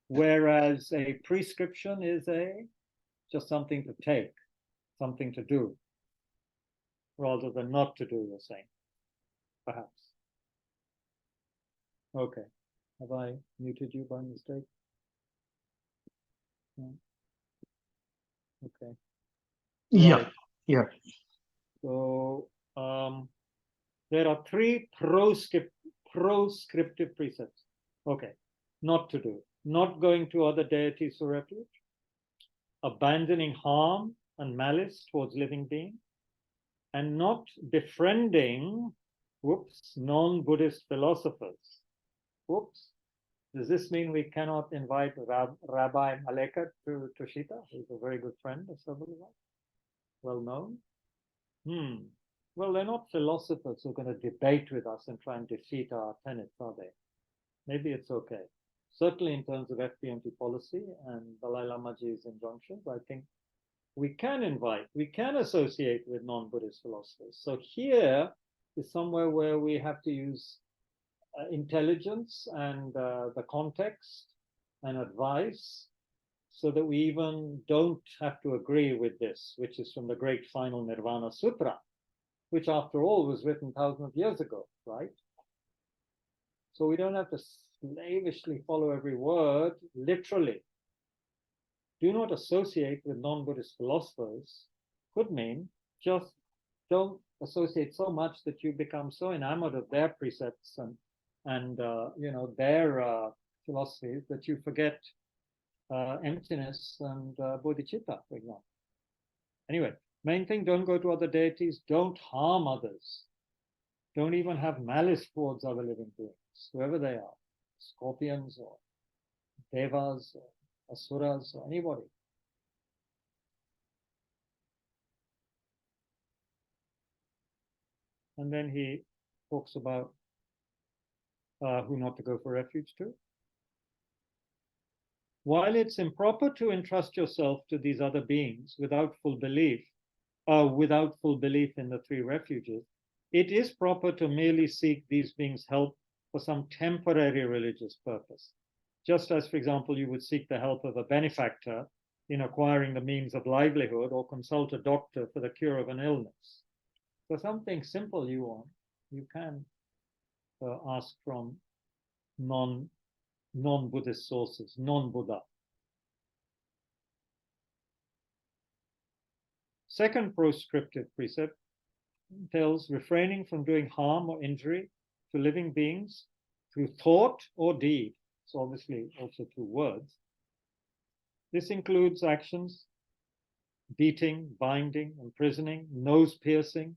whereas a prescription is just something to take, something to do, rather than not to do, you're saying, perhaps. Okay. Have I muted you by mistake? No. Okay. Yeah. Right. Yeah. So there are three proscriptive precepts. Okay, not to do, not going to other deities for refuge, abandoning harm and malice towards living beings, and not befriending, non-Buddhist philosophers. Does this mean we cannot invite Rabbi Maleka to Tushita, who's a very good friend of several of us, well known? Well, they're not philosophers who are going to debate with us and try and defeat our tenets, are they? Maybe it's okay. Certainly in terms of FPMT policy and Dalai Lamaji's injunctions, I think we can invite, we can associate with non-Buddhist philosophers. So here is somewhere where we have to use intelligence and the context and advice, so that we even don't have to agree with this, which is from the great final Nirvana Sutra, which after all was written thousands of years ago, right? So we don't have to slavishly follow every word literally. Do not associate with non-Buddhist philosophers could mean just don't associate so much that you become so enamored of their precepts and their philosophies that you forget emptiness and bodhicitta, for example. Anyway, main thing, don't go to other deities, don't harm others, don't even have malice towards other living beings, whoever they are, scorpions or devas or asuras or anybody. And then he talks about who not to go for refuge to. While it's improper to entrust yourself to these other beings without full belief in the three refuges, it is proper to merely seek these beings' help for some temporary religious purpose. Just as, for example, you would seek the help of a benefactor in acquiring the means of livelihood or consult a doctor for the cure of an illness. So something simple you want, you can ask from non-Buddhist sources, non-Buddha. Second proscriptive precept entails refraining from doing harm or injury to living beings through thought or deed. So obviously also through words. This includes actions, beating, binding, imprisoning, nose piercing,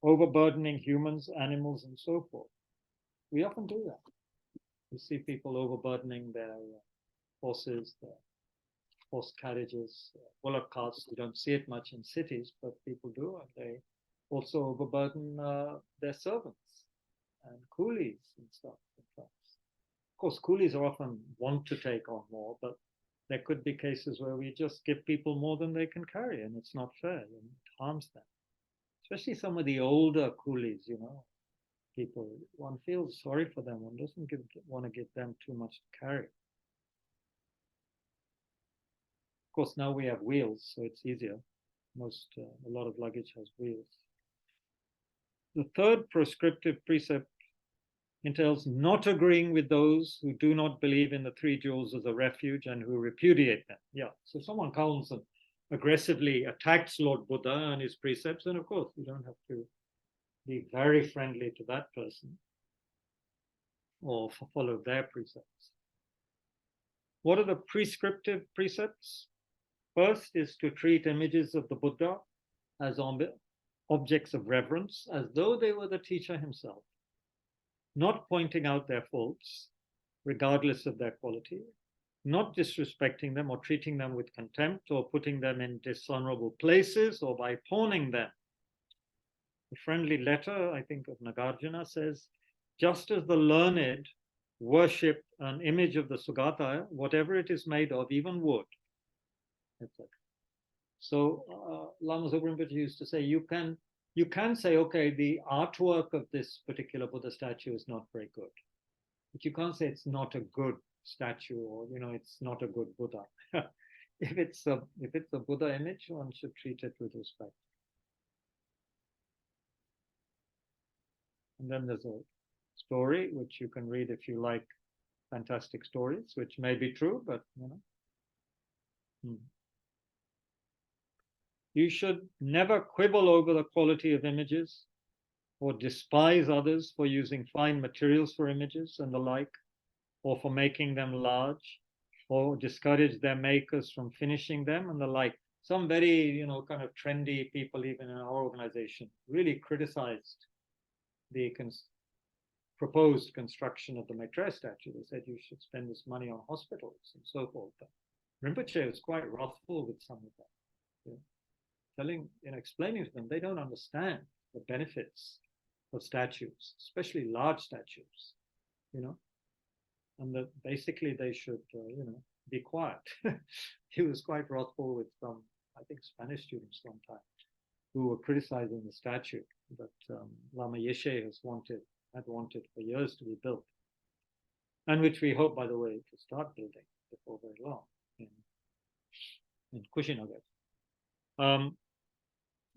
overburdening humans, animals, and so forth. We often do that. We see people overburdening their horses, their horse carriages, bullock carts. You don't see it much in cities, but people do, and they also overburden their servants and coolies and stuff. Of course, coolies are often want to take on more, but there could be cases where we just give people more than they can carry, and it's not fair, and it harms them. Especially some of the older coolies, people, one feels sorry for them. One doesn't want to give them too much to carry. Of course, now we have wheels, so it's easier. A lot of luggage has wheels. The third proscriptive precept entails not agreeing with those who do not believe in the three jewels as a refuge and who repudiate them. Yeah, so someone comes and aggressively attacks Lord Buddha and his precepts, and of course, you don't have to be very friendly to that person or follow their precepts. What are the prescriptive precepts? First is to treat images of the Buddha as objects of reverence, as though they were the teacher himself, not pointing out their faults, regardless of their quality, not disrespecting them or treating them with contempt or putting them in dishonorable places or by pawning them. The friendly letter, I think, of Nagarjuna says, just as the learned worship an image of the Sugata, whatever it is made of, even wood, etc. So Lama Zopa Rinpoche used to say, you can say, okay, the artwork of this particular Buddha statue is not very good, but you can't say it's not a good statue or it's not a good Buddha. if it's a Buddha image, one should treat it with respect. And then there's a story which you can read if you like fantastic stories, which may be true, but You should never quibble over the quality of images, or despise others for using fine materials for images and the like, or for making them large, or discourage their makers from finishing them and the like. Some very, kind of trendy people, even in our organization, really criticized the proposed construction of the Maitreya statue. They said you should spend this money on hospitals and so forth. But Rinpoche was quite wrathful with some of that, explaining to them they don't understand the benefits of statues, especially large statues, and that basically they should, be quiet. He was quite wrathful with some, I think, Spanish students one time who were criticizing the statue that Lama Yeshe had wanted for years to be built, and which we hope, by the way, to start building before very long in Kushinagar.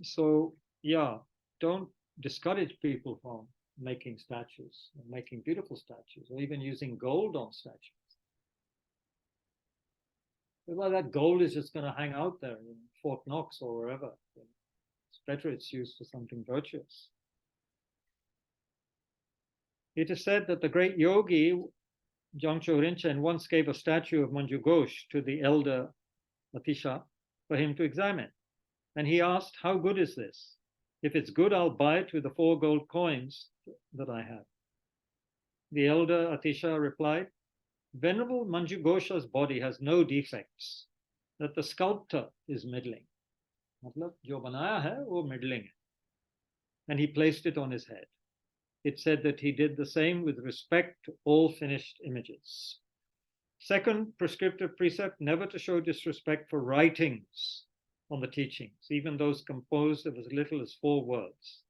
So yeah, don't discourage people from making statues, and making beautiful statues, or even using gold on statues. Well, that gold is just going to hang out there in Fort Knox or wherever. It's better it's used for something virtuous. It is said that the great yogi Jangcho Rinchen once gave a statue of Manju Ghosh to the elder Atisha for him to examine. And he asked, "How good is this? If it's good, I'll buy it with the 4 gold coins that I have." The elder Atisha replied, "Venerable Manju Ghosha's body has no defects, that the sculptor is middling. Matlab, jo banaya hai, wo middling hai." And he placed it on his head. It said that he did the same with respect to all finished images. Second prescriptive precept, never to show disrespect for writings on the teachings, even those composed of as little as 4 words.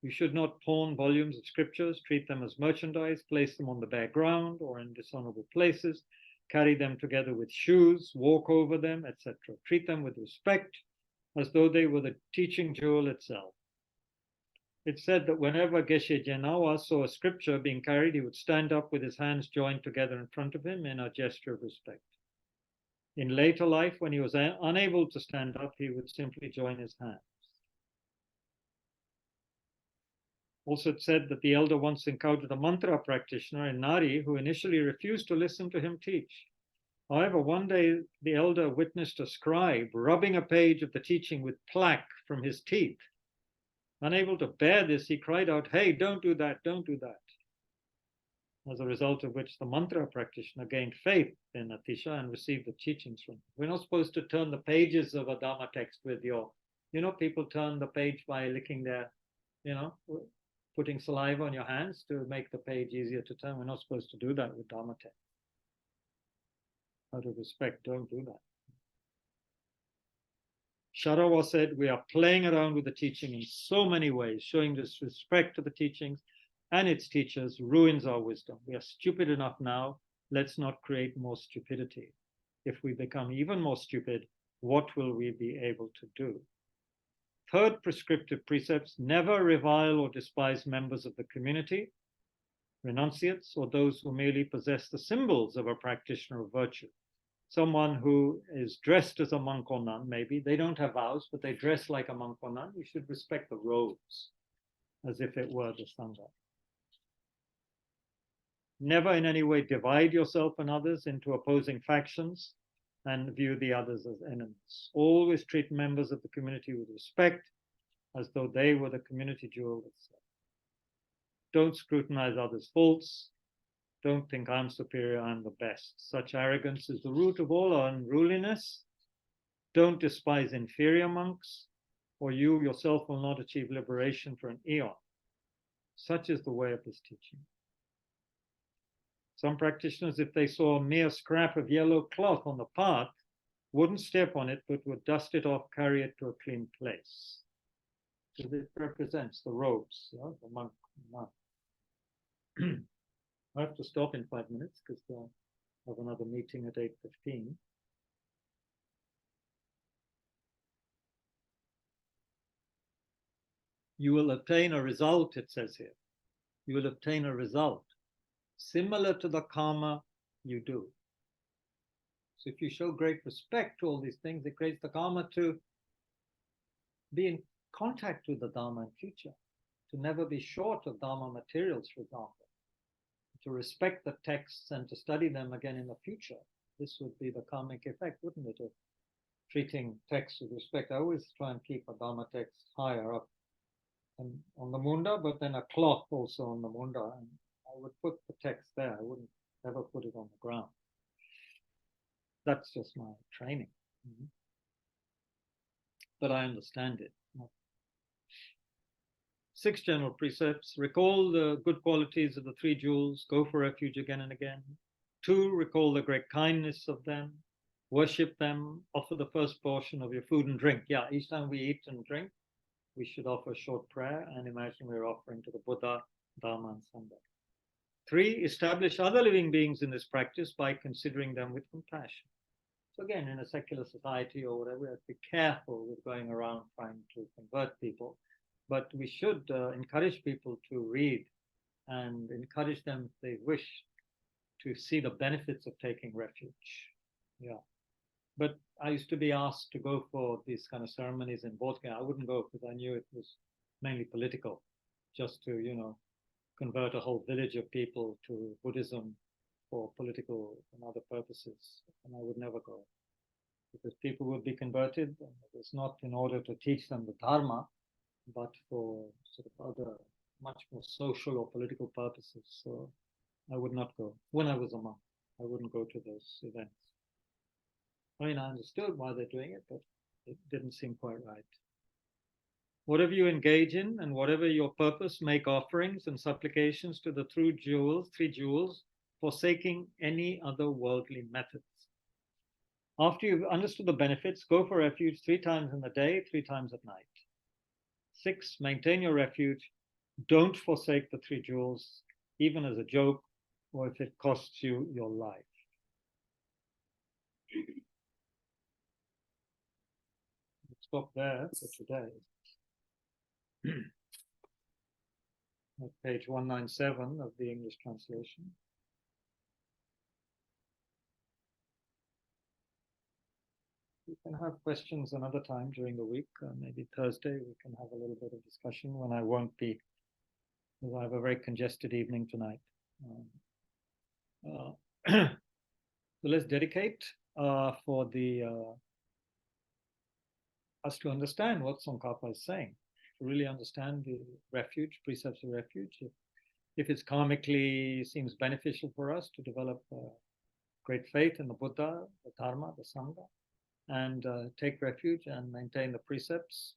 You should not pawn volumes of scriptures, treat them as merchandise, place them on the bare ground or in dishonorable places, carry them together with shoes, walk over them, etc. Treat them with respect, as though they were the teaching jewel itself. It said that whenever Geshe Jenawa saw a scripture being carried, he would stand up with his hands joined together in front of him in a gesture of respect. In later life, when he was unable to stand up, he would simply join his hands. Also, it said that the elder once encountered a mantra practitioner in Nari who initially refused to listen to him teach. However, one day the elder witnessed a scribe rubbing a page of the teaching with plaque from his teeth. Unable to bear this, he cried out, "Hey, don't do that, don't do that." As a result of which the mantra practitioner gained faith in Atisha and received the teachings from him. We're not supposed to turn the pages of a Dharma text with your, people turn the page by licking their, putting saliva on your hands to make the page easier to turn. We're not supposed to do that with Dharma text. Out of respect, don't do that. Sharawa said, "We are playing around with the teaching in so many ways, showing disrespect to the teachings and its teachers ruins our wisdom. We are stupid enough now. Let's not create more stupidity. If we become even more stupid, what will we be able to do?" Third prescriptive precepts, never revile or despise members of the community, renunciates, or those who merely possess the symbols of a practitioner of virtue. Someone who is dressed as a monk or nun, maybe, they don't have vows, but they dress like a monk or nun, you should respect the robes as if it were the Sangha. Never in any way divide yourself and others into opposing factions and view the others as enemies. Always treat members of the community with respect, as though they were the community jewel itself. Don't scrutinize others' faults. Don't think I'm superior, I'm the best. Such arrogance is the root of all unruliness. Don't despise inferior monks, or you yourself will not achieve liberation for an eon. Such is the way of this teaching. Some practitioners, if they saw a mere scrap of yellow cloth on the path, wouldn't step on it, but would dust it off, carry it to a clean place. So this represents the robes, the monk. I have to stop in 5 minutes because I have another meeting at 8:15. You will obtain a result, it says here. You will obtain a result similar to the karma you do. So if you show great respect to all these things, it creates the karma to be in contact with the Dharma in future. to never be short of Dharma materials, for example, to respect the texts and to study them again in the future. This would be the karmic effect, wouldn't it, of treating texts with respect. I always try and keep a Dharma text higher up and on the munda, but then a cloth also on the munda, and I would put the text there. I wouldn't ever put it on the ground. That's just my training. Mm-hmm. But I understand it. 6 general precepts: recall the good qualities of the 3 jewels, go for refuge again and again. 2, recall the great kindness of them, worship them, offer the first portion of your food and drink. Yeah, each time we eat and drink, we should offer a short prayer and imagine we're offering to the Buddha, Dharma, and Sangha. 3, establish other living beings in this practice by considering them with compassion. So again, in a secular society or whatever, we have to be careful with going around trying to convert people. But we should encourage people to read and encourage them, if they wish, to see the benefits of taking refuge. Yeah. But I used to be asked to go for these kind of ceremonies in Bodh Gaya. I wouldn't go because I knew it was mainly political, just to, convert a whole village of people to Buddhism for political and other purposes. And I would never go, because people would be converted, and it was not in order to teach them the Dharma, but for sort of other, much more social or political purposes. So I would not go. When I was a monk, I wouldn't go to those events. I mean, I understood why they're doing it, but it didn't seem quite right. Whatever you engage in and whatever your purpose, make offerings and supplications to the 3 jewels, forsaking any other worldly methods. After you've understood the benefits, go for refuge 3 times in the day, 3 times at night. 6, maintain your refuge. Don't forsake the 3 jewels, even as a joke, or if it costs you your life. Let's stop there for today. At page 197 of the English translation. We can have questions another time during the week. Maybe Thursday we can have a little bit of discussion when I won't be, because I have a very congested evening tonight. So let's dedicate for us to understand what Tsongkhapa is saying, to really understand the refuge, precepts of refuge. If it's karmically seems beneficial for us to develop great faith in the Buddha, the Dharma, the Sangha, and take refuge and maintain the precepts,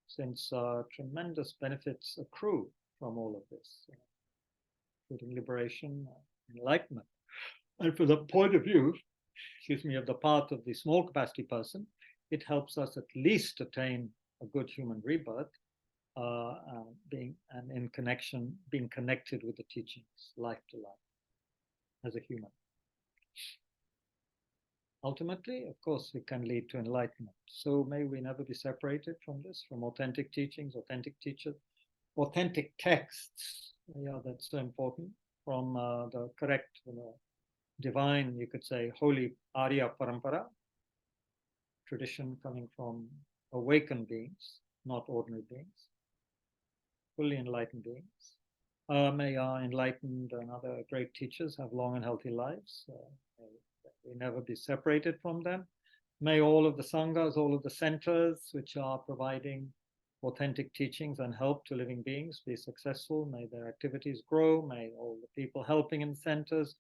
since tremendous benefits accrue from all of this, including liberation, enlightenment. And from the point of view, of the path of the small capacity person, it helps us at least attain a good human rebirth, being connected with the teachings, life to life, as a human. Ultimately, of course, it can lead to enlightenment. So may we never be separated from this, from authentic teachings, authentic teachers, authentic texts. Yeah, that's so important. From the correct, divine, you could say, holy Arya Parampara, tradition coming from awakened beings, not ordinary beings, fully enlightened beings. May our enlightened and other great teachers have long and healthy lives. May we never be separated from them. May all of the sanghas, all of the centers which are providing authentic teachings and help to living beings be successful. May their activities grow. May all the people helping in centers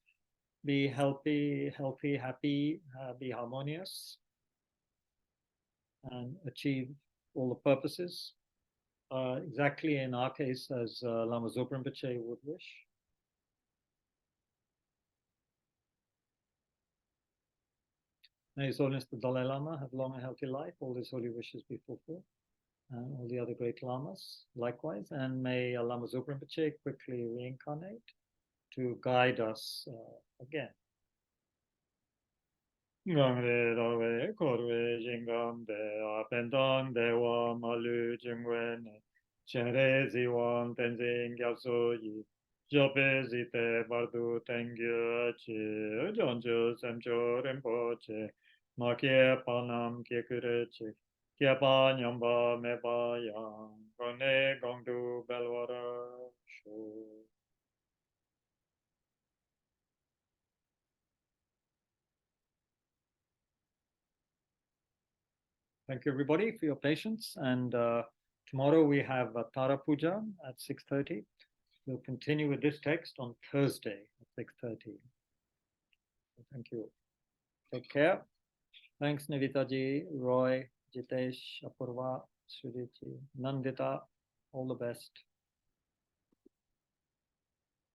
be healthy, happy, be harmonious, and achieve all the purposes, exactly in our case as Lama Zopa Rinpoche would wish. May His Holiness the Dalai Lama have long and healthy life, all his holy wishes be fulfilled, and all the other great lamas likewise, and may Lama Zopa Rinpoche quickly reincarnate to guide us again. Gangre Dove Korwe Jingam De Apendang Dewa Malu Jingwen Chere Ziwan Tenzing Gyatso Yi Jope Zite Bardu Tengyu Chi Jonju Semcho Rinpoche Makie Panam Kekureche Kiapa Nyamba Meba Yang Gone Gongdu Thank you, everybody, for your patience. And tomorrow we have Tara Puja at 6:30. We'll continue with this text on Thursday at 6:30. Thank you. Take care. Thanks, Nivitaji, Roy, Jitesh, Apurva, Sudhiji, Nandita. All the best.